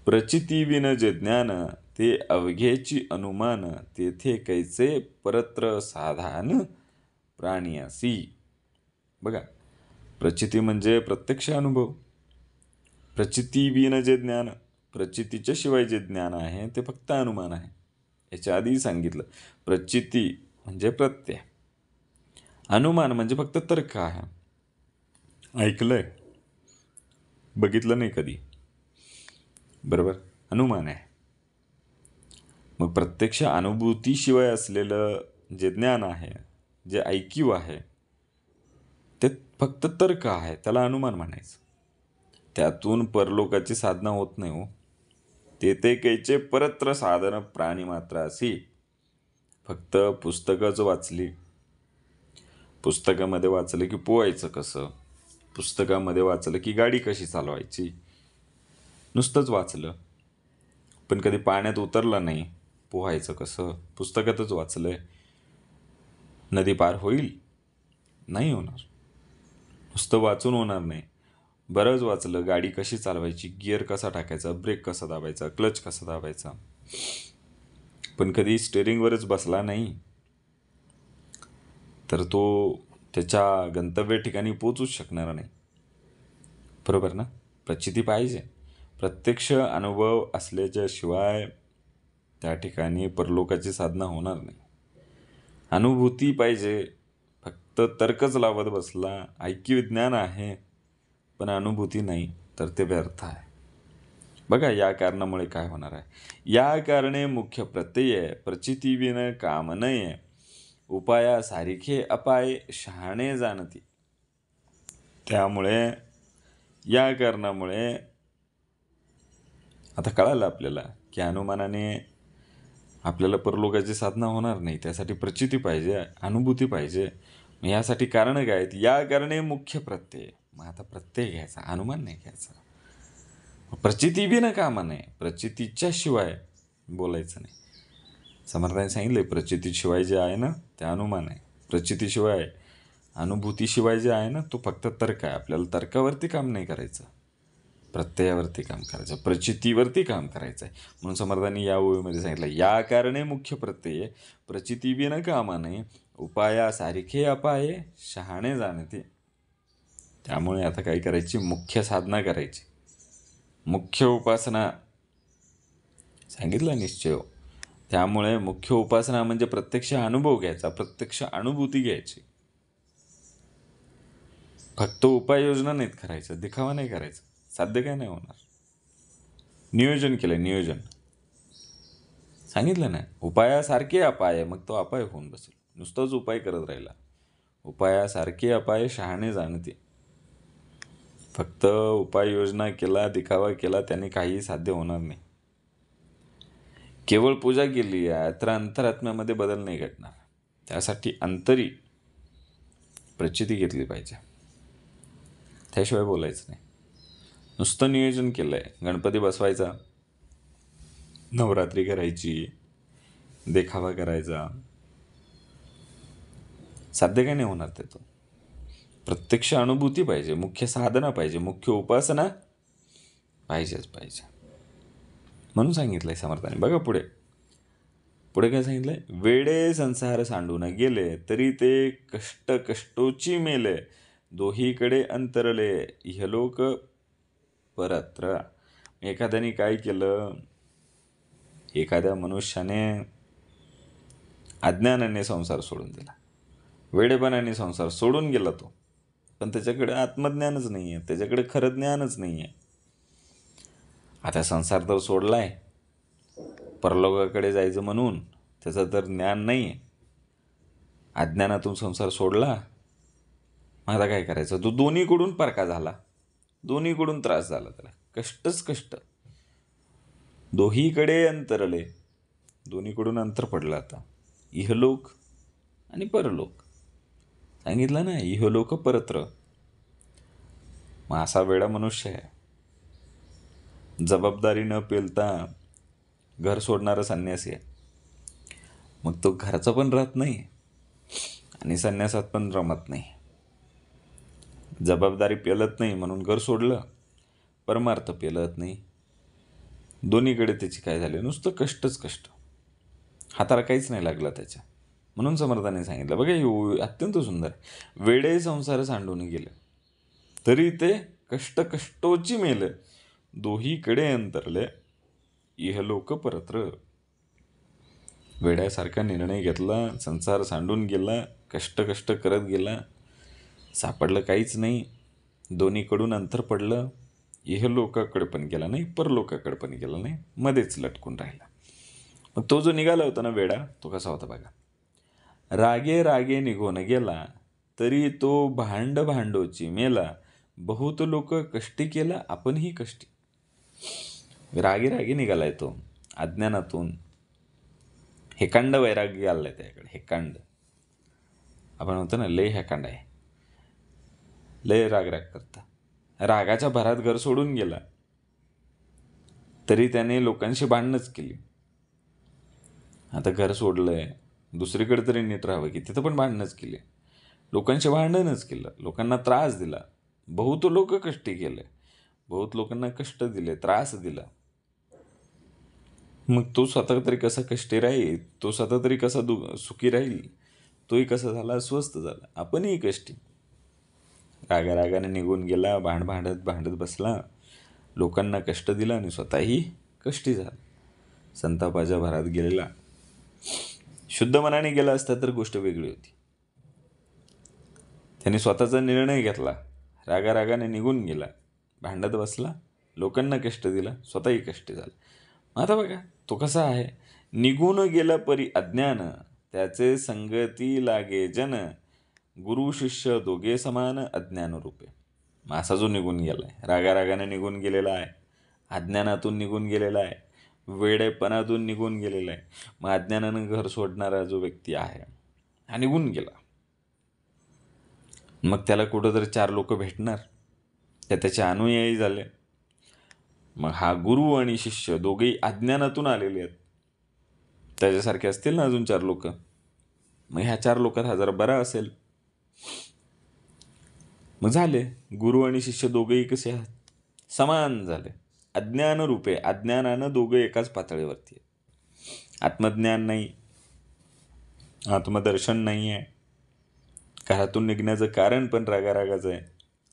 प्रचितीविन जे ज्ञान ते अवघेची अनुमान, तेथे कैसे परत्र साधान प्राणियासी. बघा, प्रचिती म्हणजे प्रत्यक्ष अनुभव. प्रचितीविन जे ज्ञान, प्रचितीच्या शिवाय जे ज्ञान आहे ते फक्त अनुमान आहे. याच्या आधी सांगितलं, प्रचिती म्हणजे प्रत्यय, अनुमान म्हणजे फक्त तर्क आहे. ऐकलंय, बघितलं नाही कधी, बरोबर, अनुमान आहे. मग प्रत्यक्ष अनुभूतीशिवाय असलेलं जे ज्ञान आहे, जे ऐकीव आहे, ते फक्त तर्क आहे, त्याला अनुमान म्हणायचं. त्यातून परलोकाची साधना होत नाही हो. ते कैचे परत्र साधन प्राणी मात्र असी. फक्त पुस्तकच वाचली, पुस्तकामध्ये वाचलं की पोहायचं कसं, पुस्तकामध्ये वाचलं की गाडी कशी चालवायची, नुसतंच वाचलं पण कधी पाण्यात उतरला नाही. पोहायचं कसं, पुस्तकातच वाचलं आहे. नदी पार होईल? नाही होणार. नुसतं वाचून होणार नाही. बरंच वाचलं, गाडी कशी चालवायची, गिअर कसा टाकायचा, ब्रेक कसा दाबायचा, क्लच कसा दाबायचा, पण कधी स्टेअरिंगवरच बसला नाही तर तो त्याच्या गंतव्य ठिकाणी पोचूच शकणार नाही. बरोबर ना? प्रचिती पाहिजे. प्रत्यक्ष अनुभव असल्याच्याशिवाय त्या ठिकाणी परलोकाची साधना होणार नाही. अनुभूती पाहिजे. फक्त तर्कच लावत बसला, ऐकी ज्ञान आहे पण अनुभूती नाही, तर ते व्यर्थ आहे. बघा, या कारणामुळे काय होणार आहे, या कारणे मुख्य प्रत्यय प्रचितीविन काम नये, उपाया सारिखे अपाय शहाणे जाणती. त्यामुळे या कारणामुळे आता कळालं आपल्याला की अनुमानाने आपल्याला परलोकाची साधना होणार नाही. त्यासाठी प्रचिती पाहिजे, अनुभूती पाहिजे. मग यासाठी कारणं काय आहेत, या कारणे मुख्य प्रत्यय. मग आता प्रत्यय घ्यायचा, अनुमान नाही घ्यायचा. प्रचिती बी ना कामा नाही, प्रचितीच्या शिवाय बोलायचं नाही. समर्थाने सांगितले, प्रचितीशिवाय जे आहे ना ते अनुमान आहे. प्रचितीशिवाय, अनुभूतीशिवाय जे आहे ना तो फक्त तर्क आहे. आपल्याला तर्कावरती काम नाही करायचं, प्रत्ययावरती काम करायचं, प्रचितीवरती काम करायचं आहे. म्हणून समर्थांनी या ओळीमध्ये सांगितलं, या कारणे मुख्य प्रत्यय प्रचिती बी न कामा नये, उपाया सारिखे अपाये शहाणे जाणते. त्यामुळे आता काय करायची, मुख्य साधना करायची, मुख्य उपासना सांगितलं निश्चय. त्यामुळे मुख्य उपासना म्हणजे प्रत्यक्ष अनुभव घ्यायचा, प्रत्यक्ष अनुभूती घ्यायची. फक्त उपाययोजना नाहीत करायचं, दिखावा नाही करायचं, साध्य काय नाही होणार. नियोजन केलं, नियोजन सांगितलं ना, उपायासारखे अपाय, मग तो अपाय होऊन बसेल. नुसतंच उपाय करत राहिला, उपायासारखे अपाय शहाणे जाणते. फक्त उपाययोजना केला, दिखावा केला, त्याने काही साध्य होणार नाही. केवळ पूजा केली आहे तर अंतरात्म्यामध्ये बदल नाही घडणार. त्यासाठी अंतरी प्रचिती घेतली पाहिजे, त्याशिवाय बोलायचं नाही. नुसतं नियोजन केलं आहे, गणपती बसवायचा, नवरात्री करायची, देखावा करायचा, साध्य काय नाही होणार त्यातून. प्रत्यक्ष अनुभूती पाहिजे, मुख्य साधना पाहिजे, मुख्य उपासना पाहिजेच पाहिजे. म्हणून सांगितलंय समर्थाने. बघा पुढे, पुढे काय सांगितलंय? वेडे संसार सांडून गेले, तरी ते कष्ट कष्टोची मेले, दोहीकडे अंतरले, इहलोक परत्र. एखाद्याने काय केलं? एखाद्या मनुष्याने अज्ञानाने संसार सोडून दिला, वेडेपणाने संसार सोडून गेला तो, पण त्याच्याकडे आत्मज्ञानच नाही आहे, त्याच्याकडे खरं ज्ञानच नाही आहे. आता संसार तर सोडलाय, परलोकाकडे जायचं म्हणून त्याचं तर ज्ञान नाही आहे, अज्ञानातून संसार सोडला. मग आता काय करायचं? तो दोन्हीकडून परका झाला, दोन्हीकडून त्रास झाला, त्याला कष्टच कष्ट, दोहीकडे अंतरले, दोन्हीकडून अंतर पडलं. आता इहलोक आणि परलोक सांगितलं ना, इहलोक परत्र. मग असा वेडा मनुष्य आहे, जबाबदारी न पेलता घर सोडणारा संन्यासी आहे. मग तो घरचा पण राहत नाही आणि संन्यासात पण रमत नाही. जबाबदारी पेलत नाही म्हणून घर सोडलं, परमार्थ पेलत नाही, दोन्हीकडे त्याची काय झाले? नुसतं कष्टच कष्ट, हाताला काहीच नाही लागला त्याच्या. म्हणून समर्थाने सांगितलं बघा, हे अत्यंत सुंदर. वेडे संसार सांडून गेले, तरी ते कष्ट कष्टोची मेले, दोहीकडे अंतरले, इहलोक परत्र. वेड्यासारखा निर्णय घेतला, संसार सांडून गेला, कष्ट कष्ट करत गेला, सापडलं काहीच नाही, दोन्हीकडून अंतर पडलं, इहलोकाकडे पण गेला नाही, परलोकाकडे पण गेला नाही, मध्येच लटकून राहिला. मग तो जो निघाला होता ना वेडा, तो कसा होता बघा. रागे रागे निघून गेला, तरी तो भांड भांडोची मेला, बहुत लोक कष्टी केला, आपणही कष्टी. रागे रागे निघालाय तो अज्ञानातून, हेकांड वैराग्य आलाय त्याकडे. हेकांड आपण म्हणतो ना, लय हेकांड आहे, लय राग राग करता, रागाच्या भरात घर सोडून गेला, तरी त्याने लोकांशी भांडणच केली. आता घर सोडलंय, दुसरीकडे तरी नीट राहावं की तिथं पण भांडणच केली, लोकांशी भांडणच केलं, लोकांना त्रास दिला, बहुत लोक कष्टी केले, बहुत लोकांना कष्ट दिले, त्रास दिला. मग तो स्वतः तरी कसा कष्टी राहील? तो स्वतः तरी कसा सुखी राहील? तोही कसा झाला? स्वस्थ झाला, आपणही कष्टी. रागारागाने निघून गेला, भांडत भांडत बसला, लोकांना कष्ट दिला आणि स्वतःही कष्टी झाला, संतापाच्या भरात गेलेला. शुद्ध मनाने गेला असता तर गोष्ट वेगळी होती. त्याने स्वतःचा निर्णय घेतला, रागारागाने निघून गेला, भांडत बसला, लोकांना कष्ट दिला, स्वतःही कष्टी झाला. आता बघा तो कसा आहे. निघून गेला परी अज्ञान, त्याचे संगती लागे जन, गुरु शिष्य दोघे समान अज्ञान रूपे. मग असा जो निघून गेलाय, रागारागाने निघून गेलेला आहे, अज्ञानातून निघून गेलेला आहे, वेडेपणातून निघून गेलेला आहे. मग अज्ञानानं घर सोडणारा जो व्यक्ती आहे हा निघून गेला, मग त्याला कुठंतरी चार लोक भेटणार, त्याचे अनुयायी झाले. मग हा गुरु आणि शिष्य दोघेही अज्ञानातून आलेले आहेत, त्याच्यासारखे असतील ना अजून चार लोक. मग ह्या चार लोकात हा जरा बरा असेल. मग झाले गुरु आणि शिष्य दोघेही कसे आहात? समान झाले, अज्ञान रूपे. अज्ञानानं दोघे एकाच पातळीवरती आहे. आत्मज्ञान नाही, आत्मदर्शन नाही आहे, घरातून निघण्याचं कारण पण रागारागाचं आहे,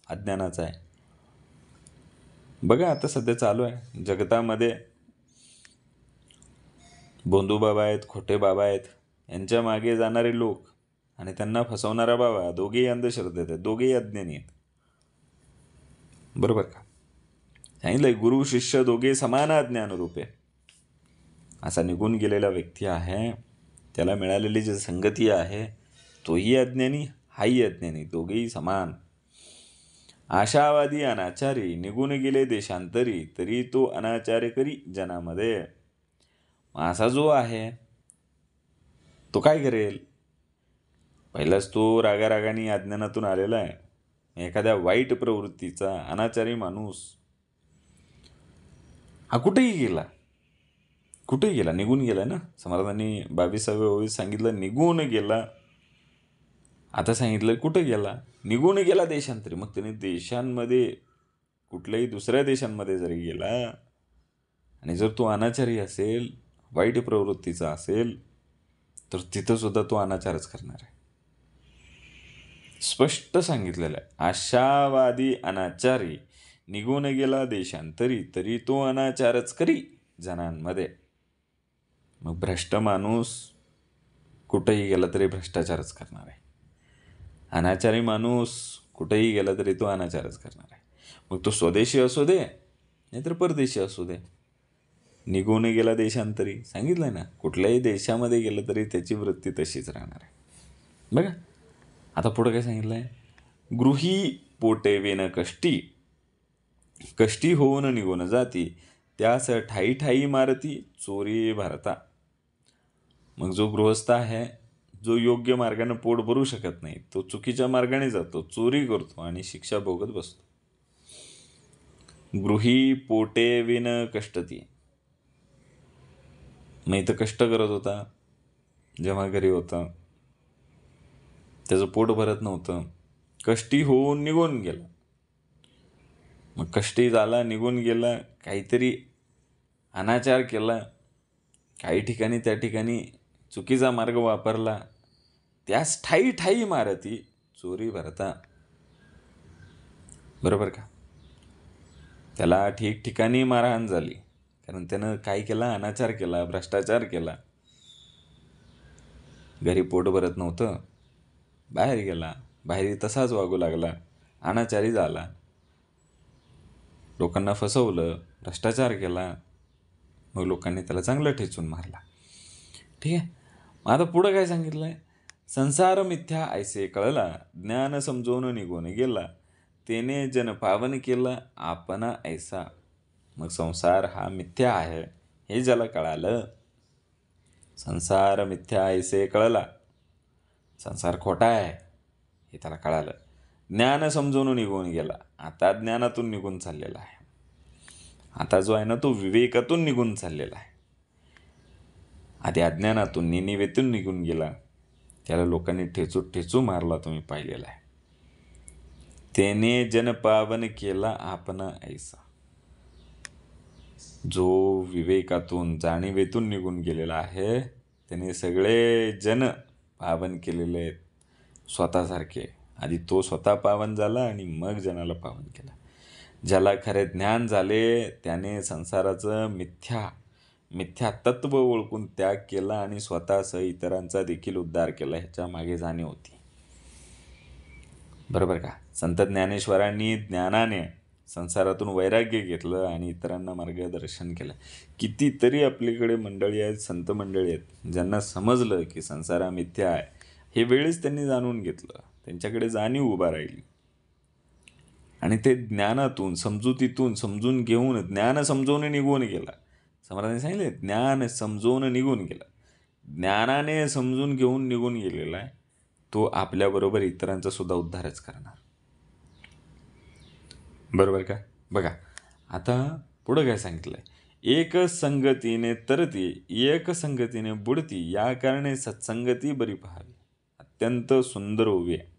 अज्ञानाचं आहे. बघा आता सध्या चालू आहे जगतामध्ये, भोंदू बाबा आहेत, खोटे बाबा आहेत, यांच्या मागे जाणारे लोक आणि त्यांना फसवणारा बाबा, दोघेही अंधश्रद्धेत आहेत, दोघेही अज्ञानी आहेत. बरोबर का? सांगितलंय गुरु शिष्य दोघे समान अज्ञान रूपे. असा निघून गेलेला व्यक्ती आहे, त्याला मिळालेली जी संगती आहे तोही अज्ञानी, हाही अज्ञानी, दोघेही समान. आशावादी अनाचारी निघून गेले देशांतरी, तरी तो अनाचार्य करी जनामध्ये. असा जो आहे तो काय करेल? पहिलाच तो रागारागाने अज्ञानातून आलेला आहे, एखाद्या वाईट प्रवृत्तीचा अनाचारी माणूस हा कुठेही गेला, कुठेही गेला, निघून गेला ना. समर्थांनी 22व्या ओळीत सांगितलं निघून गेला. आता सांगितलं कुठं गेला? निघून गेला देशांतरी. मग त्याने देशांमध्ये, कुठल्याही दुसऱ्या देशांमध्ये जरी गेला आणि जर तो अनाचारी असेल, वाईट प्रवृत्तीचा असेल, तर तिथं सुद्धा तो अनाचारच करणार आहे. स्पष्ट सांगितलेलं आहे, आशावादी अनाचारी निघून गेला देशांतरी, तरी तो अनाचारच करी जनांमध्ये. मग भ्रष्ट माणूस कुठेही गेला तरी भ्रष्टाचारच करणार आहे. अनाचारी माणूस कुठेही गेला तरी तो अनाचारच करणार आहे. मग तो स्वदेशी असू दे नाहीतर परदेशी असू दे. निघून गेला देशांतरी सांगितलंय ना, कुठल्याही देशामध्ये गेलं तरी त्याची वृत्ती तशीच राहणार आहे. बघा आता पुढं काय सांगितलंय, गृही पोटे वेन कष्टी, कष्टी होऊन निघून जाती, त्यास ठाई ठाई मारती चोरी भारता. मग जो गृहस्थ आहे, जो योग्य मार्गाने पोट भरू शकत नाही, तो चुकीच्या मार्गाने जातो, चोरी करतो आणि शिक्षा भोगत बसतो. गृही पोटे विन कष्टती, मग इथं कष्ट करत होता, जेव्हा घरी होता त्याचं पोट भरत नव्हतं, कष्टी होऊन निघून गेला. मग कष्टी झाला, निघून गेला, काहीतरी अनाचार केला, काही ठिकाणी त्या ठिकाणी चुकीचा मार्ग वापरला, त्यास ठाई ठाई मारती चोरी भरता. बरोबर का? त्याला ठिकठिकाणी मारहाण झाली, कारण त्यानं काय केला, अनाचार केला, भ्रष्टाचार केला. घरी पोट भरत नव्हतं, बाहेर गेला, बाहेर तसाच वागू लागला, अनाचारी झाला, लोकांना फसवलं, भ्रष्टाचार केला. मग लोकांनी त्याला चांगलं ठेचून मारला. ठीक आहे. मग आता पुढं काय सांगितलंय, संसार मिथ्या ऐसे कळला, ज्ञान समजून निघून गेला, तेने जन पावन केला आपणा ऐसा. मग संसार हा मिथ्या आहे हे ज्याला कळालं, संसार मिथ्या ऐसे कळला, संसार खोटा आहे हे त्याला कळालं, ज्ञान समजून निघून गेला, आता ज्ञानातून निघून चाललेला आहे. आता जो आहे ना तो विवेकातून निघून चाललेला आहे. आधी अज्ञानातून निनिवेतून निघून गेला, त्याला लोकांनी ठेचू मारला, तुम्ही पाहिलेला आहे. तेने जन पावन केला आपणा ऐसा. जो विवेकातून जाणीवेतून निघून गेलेला आहे त्याने सगळे जन पावन केलेले आहेत स्वतःसारखे. आधी तो स्वतः पावन झाला आणि मग जनाला पावन केला. ज्याला खरे ज्ञान झाले त्याने संसाराचं मिथ्या तत्व ओळखून त्याग केला आणि स्वतःसह इतरांचा देखील उद्धार केला. ह्याच्या मागे जाणीव होती. बरोबर का? संत ज्ञानेश्वरांनी ज्ञानाने संसारातून वैराग्य घेतलं आणि इतरांना मार्गदर्शन केलं. कितीतरी आपल्याकडे मंडळी आहेत, संत मंडळी आहेत, ज्यांना समजलं की संसार हा मिथ्या आहे हे वेळेस त्यांनी जाणून घेतलं, त्यांच्याकडे जाणीव उभा राहिली आणि ते ज्ञानातून समजुतीतून समजून घेऊन ज्ञान समजून निघून गेला. समर्थांनी सांगितले ज्ञान समजून निघून गेला. ज्ञानाने समजून घेऊन निघून गेलेला आहे तो आपल्याबरोबर इतरांचा सुद्धा उद्धारच करणार. बरोबर का? बघा आता पुढं काय सांगितलंय, एक संगतीने तरती एक संगतीने बुडती, या कारणे सत्संगती बरी पाहावी. अत्यंत सुंदर उभी आहे.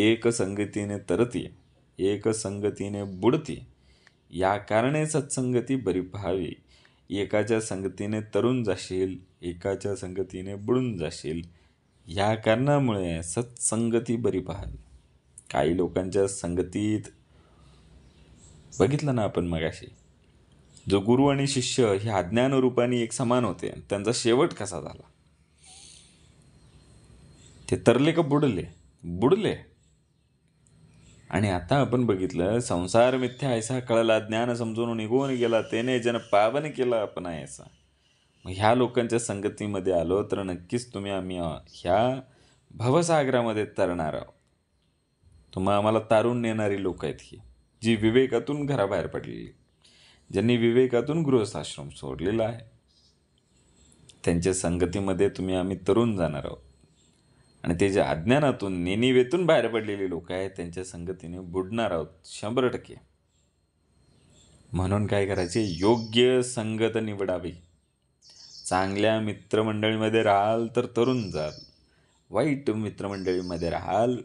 एक संगतीने तरती एक संगतीने बुडती, या कारणे सत्संगती बरी पाहावी. एकाच्या संगतीने तरुण जाशील, एकाच्या संगतीने बुडून जाशील, या कारणामुळे सत्संगती बरी पाहावी. काही लोकांच्या संगतीत बघितलं ना आपण मगाशी, जो गुरु आणि शिष्य हे अज्ञान रूपाने एक समान होते, त्यांचा शेवट कसा झाला, ते तरले का बुडले? बुडले. आणि आता आपण बघितलं, संसार मिथ्या ऐसा कळला, ज्ञान समजून निघून गेला, तेने जन पावन केला आपण ऐसा. मग ह्या लोकांच्या संगतीमध्ये आलो तर नक्कीच आम्ही ह्या भवसागरामध्ये तरणार आहोत. आम्हाला तारून नेणारी लोक आहेत ही, जी विवेकातून घराबाहेर पडलेली, ज्यांनी विवेकातून गृहस्थाश्रम सोडलेला आहे, त्यांच्या संगतीमध्ये आम्ही तरुण जाणार आहोत. आणि ते जे अज्ञानातून निनिवेतून बाहेर पडलेली लोक आहेत त्यांच्या संगतीने बुडणार आहोत 100%. म्हणून काय करायचे, योग्य संगत निवडावी. चांगल्या मित्रमंडळीमध्ये राहाल तर तरुण जाल, वाईट मित्रमंडळीमध्ये राहाल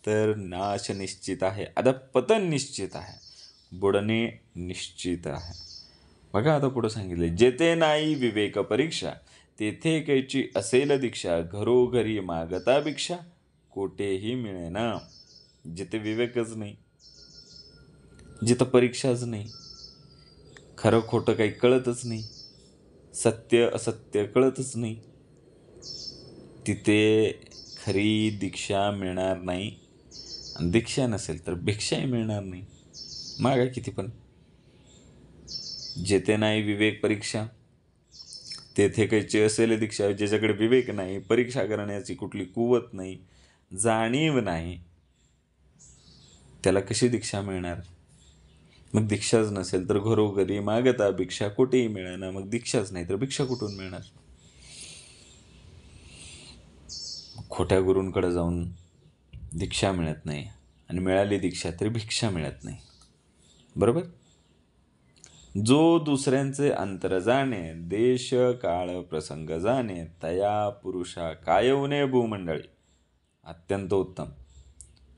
तर नाश निश्चित आहे, अधःपतन निश्चित आहे, बुडणे निश्चित आहे. बघा आता पुढं सांगितले, जेते नाही विवेक परीक्षा, तेथे कैची असेल दीक्षा, घरोघरी मागता भिक्षा, कोठेही मिळेना. जिथे विवेकच नाही, जिथं परीक्षाच नाही, खरं खोटं काही कळतच नाही, सत्य असत्य कळतच नाही, तिथे खरी दीक्षा मिळणार नाही. आणि दीक्षा नसेल तर भिक्षाही मिळणार नाही. मागा किती पण. जेथे नाही विवेक परीक्षा, तेथे कैची असेल दीक्षा. ज्याच्याकडे विवेक नाही, परीक्षा करण्याची कुठली कुवत नाही, जाणीव नाही, त्याला कशी दीक्षा मिळणार? मग दीक्षाच नसेल तर घरोघरी मागता भिक्षा, कुठेही मिळेना. मग दीक्षाच नाही तर भिक्षा कुठून मिळणार? खोट्या गुरूंकडे जाऊन दीक्षा मिळत नाही, आणि मिळाली दीक्षा तरी भिक्षा मिळत नाही. बरोबर? जो दुसऱ्यांचे अंतर जाणे, देश काळ प्रसंग जाणे, तया पुरुषा कायवने भूमंडळी. अत्यंत उत्तम.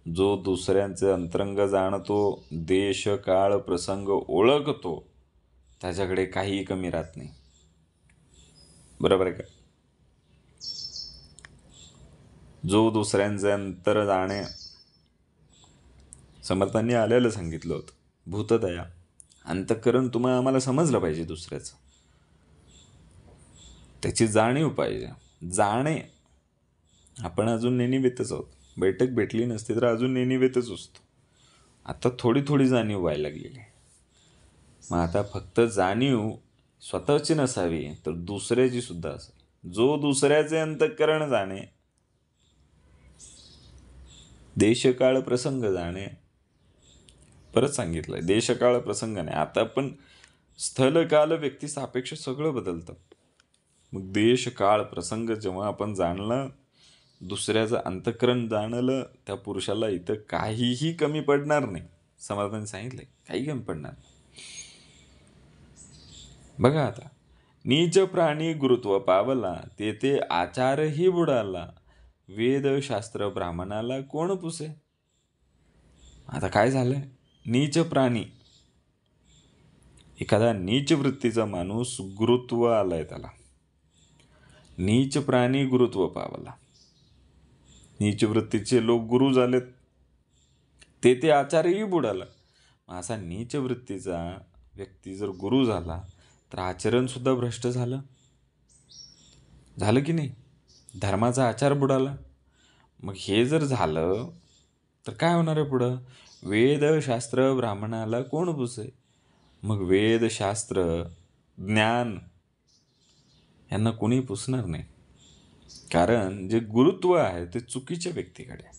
जो दुसऱ्यांचे अंतरंग जाणतो, देश काळ प्रसंग ओळखतो, त्याच्याकडे काहीही कमी राहत नाही. बरोबर आहे का? जो दुसऱ्यांचे अंतर जाणे, समर्थांनी आलेलं सांगितलं होतं, भूतदया. अंतःकरण आम्हाला समजलं पाहिजे दुसऱ्याचं, त्याची जाणीव पाहिजे. जाणे. आपण अजून नेनिवेतच आहोत. बैठक भेटली नसती तर अजून नेनिवेतच असतो. आता थोडी थोडी जाणीव व्हायला लागलेली आहे. मग आता फक्त जाणीव स्वतःची नसावी तर दुसऱ्याची सुद्धा असावी. जो दुसऱ्याचे अंतःकरण जाणे, देशकाळ प्रसंग जाणे. परत सांगितलंय, देशकाळ प्रसंग नाही. आता पण स्थल काल व्यक्ती सापेक्ष सगळं बदलतं. मग देश काळ प्रसंग जेव्हा आपण जाणलं, दुसऱ्याचं अंतःकरण जाणलं, त्या पुरुषाला इथं काहीही कमी पडणार नाही. समर्थांनी सांगितलंय, काही कमी पडणार नाही. बघा आता, नीच प्राणी गुरुत्व पावला, तेथे आचारही बुडाला, वेदशास्त्र ब्राह्मणाला कोण पुसे. आता काय झालंय? नीच प्राणी, एखादा नीच वृत्तीचा माणूस, गुरुत्व आलंय त्याला. नीच प्राणी गुरुत्व पावला. नीच वृत्तीचे लोक गुरु झालेत, ते आचार्यही बुडाला. असा नीच वृत्तीचा व्यक्ती जर गुरु झाला तर आचरण सुद्धा भ्रष्ट झालं की नाही? धर्माचा आचार बुडाला. मग हे जर झालं तर काय होणार आहे पुढं? वेदशास्त्र ब्राह्मणाला कोण पुसे. मग वेदशास्त्र ज्ञान यांना कोणी पुसणार नाही. कारण जे गुरुत्व आहे ते चुकीच्या व्यक्तीकडे,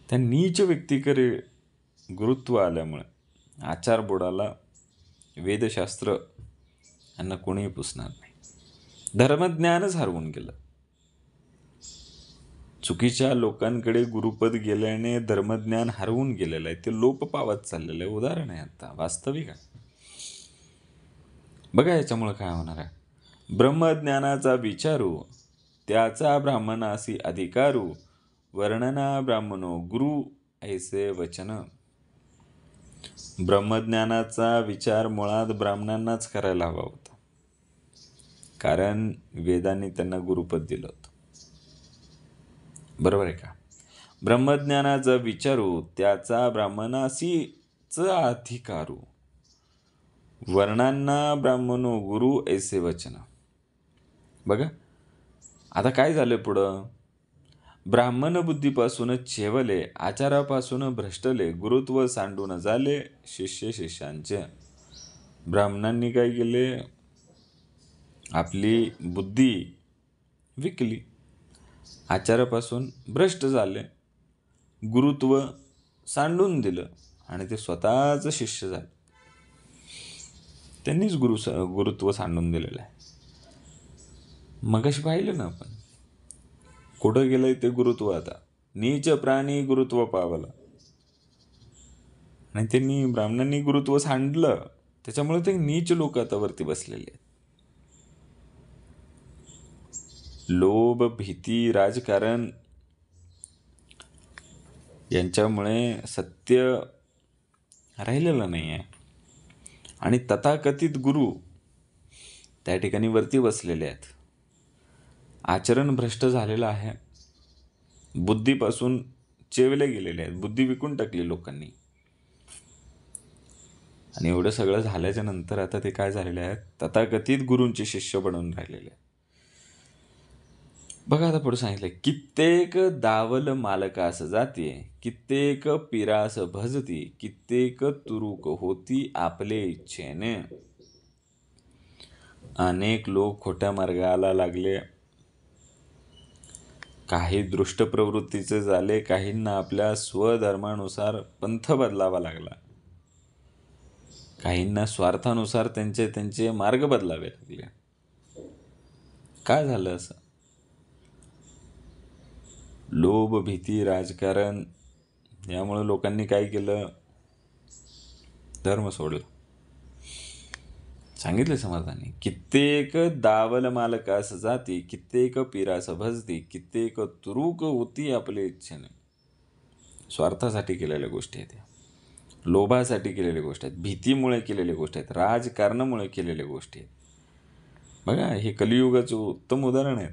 त्या नीच व्यक्तीकडे गुरुत्व आल्यामुळे आचार बुडाला, वेदशास्त्र यांना कोणीही पुसणार नाही. धर्मज्ञानच हरवून गेलं. चुकीच्या लोकांकडे गुरुपद गेल्याने धर्मज्ञान हरवून गेलेलं आहे. ते लोप पावत चाललेलं आहे. उदाहरण आहे आता, वास्तविक आहे. बघा याच्यामुळे काय होणार आहे? ब्रह्मज्ञानाचा विचारू, त्याचा ब्राह्मणासी अधिकारू, वर्णना ब्राह्मणो गुरु ऐसे वचन. ब्रह्मज्ञानाचा विचार मुळात ब्राह्मणांनाच करायला हवा होता, कारण वेदांनी त्यांना गुरुपद दिलं होतं. बरोबर आहे का? ब्रह्मज्ञानाचा विचारू, त्याचा ब्राह्मणासीच अधिकारू, वर्णांना ब्राह्मणो गुरु ऐसे वचन. बघा आता काय झालं पुढं? ब्राह्मण बुद्धीपासून छेवले, आचारापासून भ्रष्टले, गुरुत्व सांडून झाले शिष्य शिष्यांचे. ब्राह्मणांनी काय केले? आपली बुद्धी विकली, आचारापासून भ्रष्ट झाले, गुरुत्व सांडून दिलं, आणि ते स्वतःच शिष्य झाले. त्यांनीच गुरुत्व सांडून दिलेलं आहे. मगाशी पाहिलं ना आपण, कुठं गेलंय ते गुरुत्व आता? नीच प्राणी गुरुत्व पावला. आणि त्यांनी ब्राह्मणांनी गुरुत्व सांडलं, त्याच्यामुळे ते नीच लोक आता वरती बसलेले आहेत. लोभ, भीती, राजकारण यांच्यामुळे सत्य राहिलेलं नाही आहे. आणि तथाकथित गुरु त्या ठिकाणी वरती बसलेले आहेत. आचरण भ्रष्ट झालेलं आहे. बुद्धीपासून चेवले गेलेले आहेत. बुद्धी विकून टाकली लोकांनी. आणि एवढं सगळं झाल्याच्या नंतर आता ते काय झालेले आहेत, तथाकथित गुरूंचे शिष्य बनून राहिलेले आहेत. बघा आता पुढे सांगितलंय, कित्येक दावल मालकास जाती, कित्येक पिरास भजती, कित्येक तुरुक होती आपले इच्छेने. अनेक लोक खोट्या मार्गाला लागले, काही दृष्ट प्रवृत्तीचे झाले, काहींना आपल्या स्वधर्मानुसार पंथ बदलावा लागला, काहींना स्वार्थानुसार त्यांचे मार्ग बदलावे लागले. काय झालं असं? लोभ, भीती, राजकारण यामुळे लोकांनी काय केलं? धर्म सोडला. सांगितले समर्थांनी, कित्येक दावल मालकास जाती, कित्येक पिरास भजती, कित्येक तुरुक होती आपले इच्छेने. स्वार्थासाठी केलेल्या गोष्टी आहेत, लोभासाठी केलेल्या गोष्टी आहेत, भीतीमुळे केलेल्या गोष्टी आहेत, राजकारणामुळे केलेल्या गोष्टी आहेत. बघा, हे कलियुगाचं उत्तम उदाहरण आहे.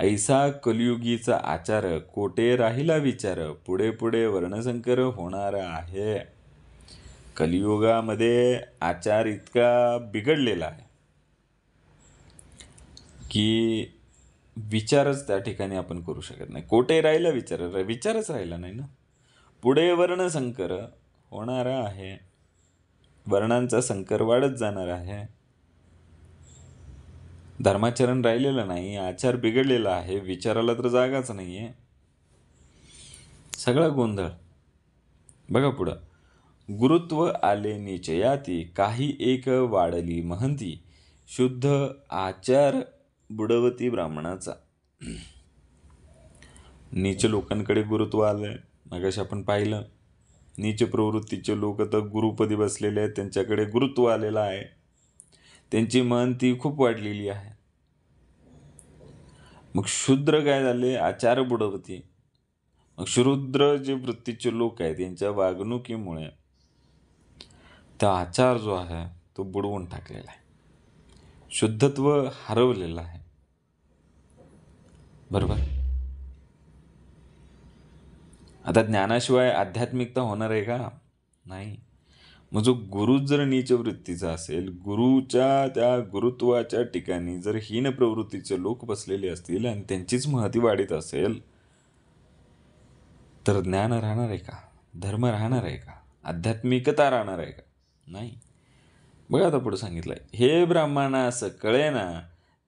ऐसा कलियुगीचा आचार, कोठे राहिला विचार, पुढे पुढे वर्णसंकर होणार आहे. कलियुगामध्ये आचार इतका बिघडलेला आहे की विचारच त्या ठिकाणी आपण करू शकत नाही. कोठे राहिला विचारच राहिला नाही ना. पुढे वर्णसंकर होणार आहे, वर्णांचा संकर वाढत जाणार आहे. धर्माचरण राहिलेलं नाही, आचार बिघडलेला आहे, विचाराला तर जागाच नाही आहे. सगळा गोंधळ. बघा पुढं, गुरुत्व आले निचयाती, काही एक वाढली महंती, शुद्ध आचार बुडवती ब्राह्मणाचा. नीच लोकांकडे गुरुत्व आलंय. मगाशी आपण पाहिलं, नीच प्रवृत्तीचे लोक तर गुरुपदी बसलेले आहेत, त्यांच्याकडे गुरुत्व आलेलं आहे, त्यांची महंती खूप वाढलेली आहे. मग शूद्र काय झाले? आचार बुडवती. मग शूद्र जे वृत्तीचे लोक आहेत, यांच्या वागणुकीमुळे त्या आचार जो आहे तो बुडवून टाकलेला आहे, शुद्धत्व हरवलेलं आहे. बरोबर. आता ज्ञानाशिवाय आध्यात्मिकता होणार आहे का? नाही. मग जो गुरु जर नीच वृत्तीचा असेल, गुरुच्या त्या गुरुत्वाच्या ठिकाणी जर हीन प्रवृत्तीचे लोक बसलेले असतील आणि त्यांचीच महती वाढीत असेल, तर ज्ञान राहणार आहे का? धर्म राहणार आहे का? आध्यात्मिकता राहणार आहे का? नाही. बघा आता पुढे सांगितलंय, हे ब्राह्मणास कळेना,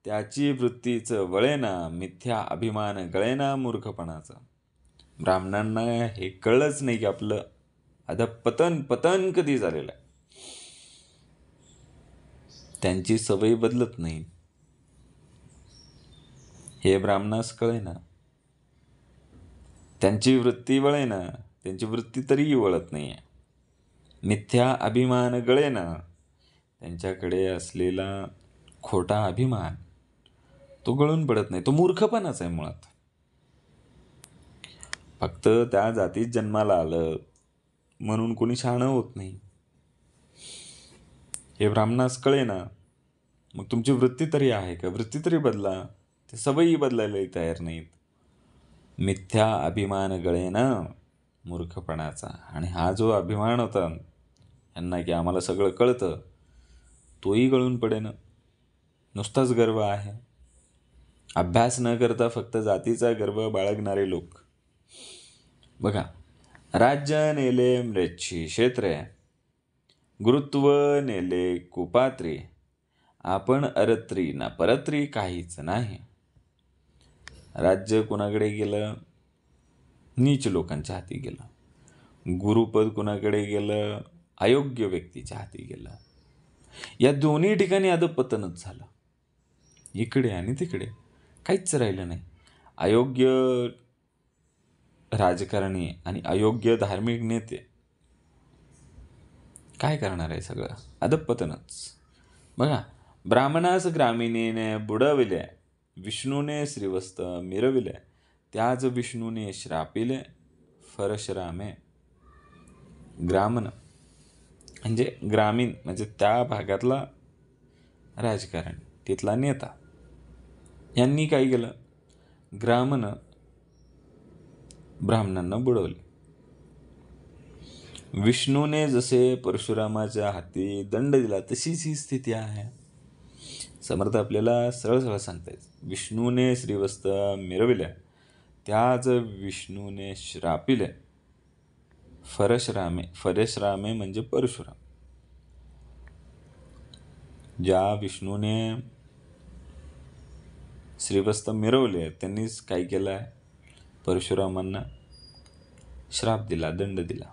त्याची वृत्तीचं वळेना, मिथ्या अभिमान गळेना मूर्खपणाचा. ब्राह्मणांना हे कळलंच नाही की आपलं आता पतन कधी झालेलं आहे. त्यांची सवय बदलत नाही. हे ब्राह्मणास कळेना, त्यांची वृत्ती वळेना, त्यांची वृत्ती तरीही वळत नाही आहे. मिथ्या अभिमान गळेना, त्यांच्याकडे असलेला खोटा अभिमान तो गळून पडत नाही. तो मूर्खपणाच आहे मुळात. फक्त त्या जातीत जन्माला आलं म्हणून कोणी शहाणं होत नाही. हे ब्राह्मणास कळेना, मग तुमची वृत्ती तरी आहे का? वृत्ती तरी बदला. ते सवयी बदलायलाही तयार नाहीत. मिथ्या अभिमान गळेना मूर्खपणाचा. आणि हा जो अभिमान होता यांना की आम्हाला सगळं कळतं, तोही गळून पडेना. नुसताच गर्व आहे. अभ्यास न करता फक्त जातीचा गर्व बाळगणारे लोक. बघा, राज्य नेले म्रेच्छी क्षेत्रे, गुरुत्व नेले कुपात्री, आपण अरत्री ना परत्री काहीच नाही. राज्य कुणाकडे गेलं? नीच लोकांच्या हाती गेलं. गुरुपद कुणाकडे गेलं? अयोग्य व्यक्तीच्या हाती गेलं. या दोन्ही ठिकाणी अधःपतनच झालं. इकडे आणि तिकडे काहीच राहिलं नाही. अयोग्य राजकारणी आणि अयोग्य धार्मिक नेते काय करणार आहे? सगळं अधःपतनच. बघा, ब्राह्मणास ग्रामीणीने बुडविले, विष्णूने श्रीवस्त मिरविले, त्याच विष्णूने श्रापिले परशुरामे. ग्रामण म्हणजे ग्रामीण म्हणजे त्या भागातला राजकारण, तिथला नेता. यांनी काय केलं? ग्रामनं ब्राह्मणांना बुडवले. विष्णूने जसे परशुरामाच्या हाती दंड दिला तशीच ही स्थिती आहे. समर्थ आपल्याला सरळ सरळ सांगतायत, विष्णूने श्रीवस्त्र मिरविल्या त्याच विष्णूने श्रापिले. फरशरामे म्हणजे परशुराम. ज्या विष्णूने श्रीवस्त्र मिरवले त्यांनीच काय केलं आहे? परशुरामांना श्राप दिला, दंड दिला.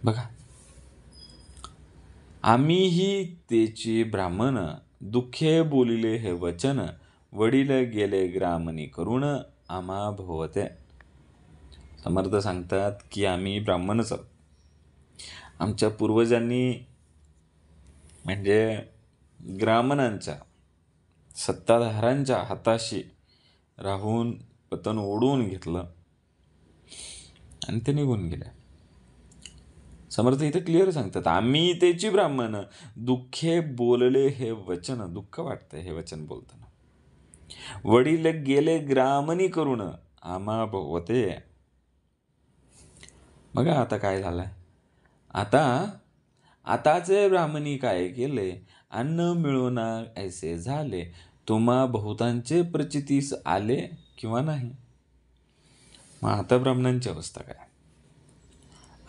बघा, आम्हीही तेची ब्राह्मण, दुःखे बोलिले हे वचन, वडील गेले ग्रामनी करुण, आम्हा भोवते. समर्थ सांगतात की आम्ही ब्राह्मणच आहोत. आमच्या पूर्वजांनी म्हणजे ग्रामणांच्या, सत्ताधाऱ्यांच्या हाताशी राहून पतन ओढून घेतलं आणि ते निघून गेले. समर्थ इथे क्लिअर सांगतात, आम्ही त्याची ब्राह्मण, दुःखे बोलले हे वचन, दुःख वाटतंय हे वचन बोलताना, वडील गेले ग्रामनी करून, आम्हा भोवते. बघा आता काय झालंय. आताचे ब्राह्मणी काय केले? अन्न मिळवना ऐसे झाले, तुम्हा बहुतांचे प्रचितीस आले किंवा नाही. मग आता ब्राह्मणांची अवस्था काय?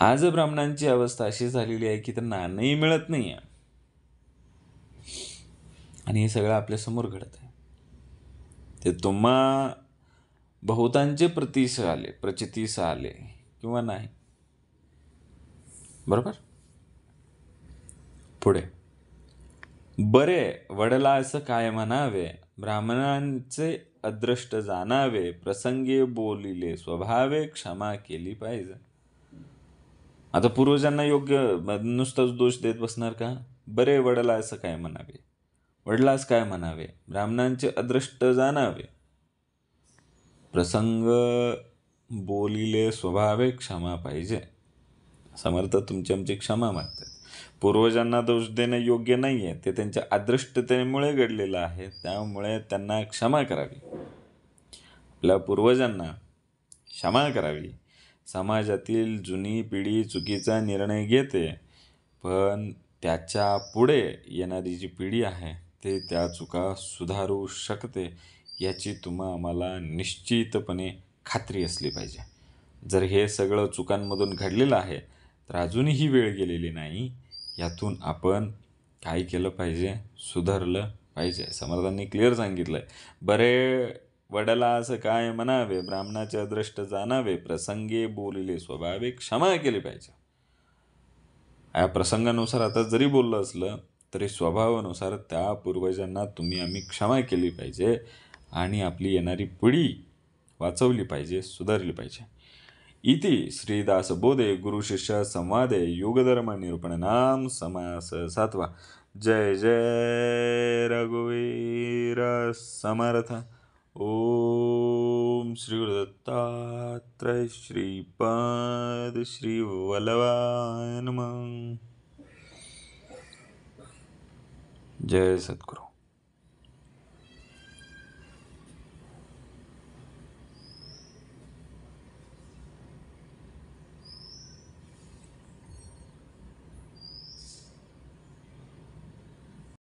आज ब्राह्मणांची अवस्था अशी झालेली आहे की त्यांना अन्नही मिळत नाही आहे. आणि हे सगळं आपल्या समोर घडत आहे. ते तुम्हा बहुतांचे प्रचितीस आले किंवा नाही. बरोबर. पुढे, बरे वडला असं काय म्हणावे, ब्राह्मणांचे अदृष्ट जाणावे, प्रसंगी बोलिले स्वभावे, क्षमा केली पाहिजे. आता पूर्वजांना योग्य नुसताच दोष देत बसणार का? बरे वडला असं काय म्हणावे, वडलास काय म्हणावे, ब्राह्मणांचे अदृष्ट जाणावे, प्रसंग बोलिले स्वभावे, क्षमा पाहिजे. समर्थ तुमची आमची क्षमा मागतात. पूर्वजांना दोष देणं योग्य नाही आहे, ते त्यांच्या अदृष्टतेमुळे घडलेलं आहे, त्यामुळे त्यांना क्षमा करावी. आपल्या पूर्वजांना क्षमा करावी. समाजातील जुनी पिढी चुकीचा निर्णय घेते, पण त्याच्या पुढे येणारी जी पिढी आहे ते त्या चुका सुधारू शकते याची आम्हाला निश्चितपणे खात्री असली पाहिजे. जर हे सगळं चुकांमधून घडलेलं आहे तर अजूनही वेळ गेलेली नाही. यातून आपण काय केलं पाहिजे? सुधारलं पाहिजे. समर्थांनी क्लिअर सांगितलंय, बरे वडला असं काय म्हणावे, ब्राह्मणाचे अदृष्ट जाणावे, प्रसंगी बोलिले स्वभावे, क्षमा केली पाहिजे. या प्रसंगानुसार आता जरी बोललं असलं तरी स्वभावानुसार त्या पूर्वजांना आम्ही क्षमा केली पाहिजे आणि आपली येणारी पिढी वाचवली पाहिजे, सुधारली पाहिजे. इति श्रीदास बोधे गुरुशिष्य संवादे युगधर्म निरूपण नाम समास 7वा. जय जय रघुवीर समर्थ. ओम श्री दत्तात्रय श्रीपाद श्री वल्लभाय नमः. जय सद्गुरु.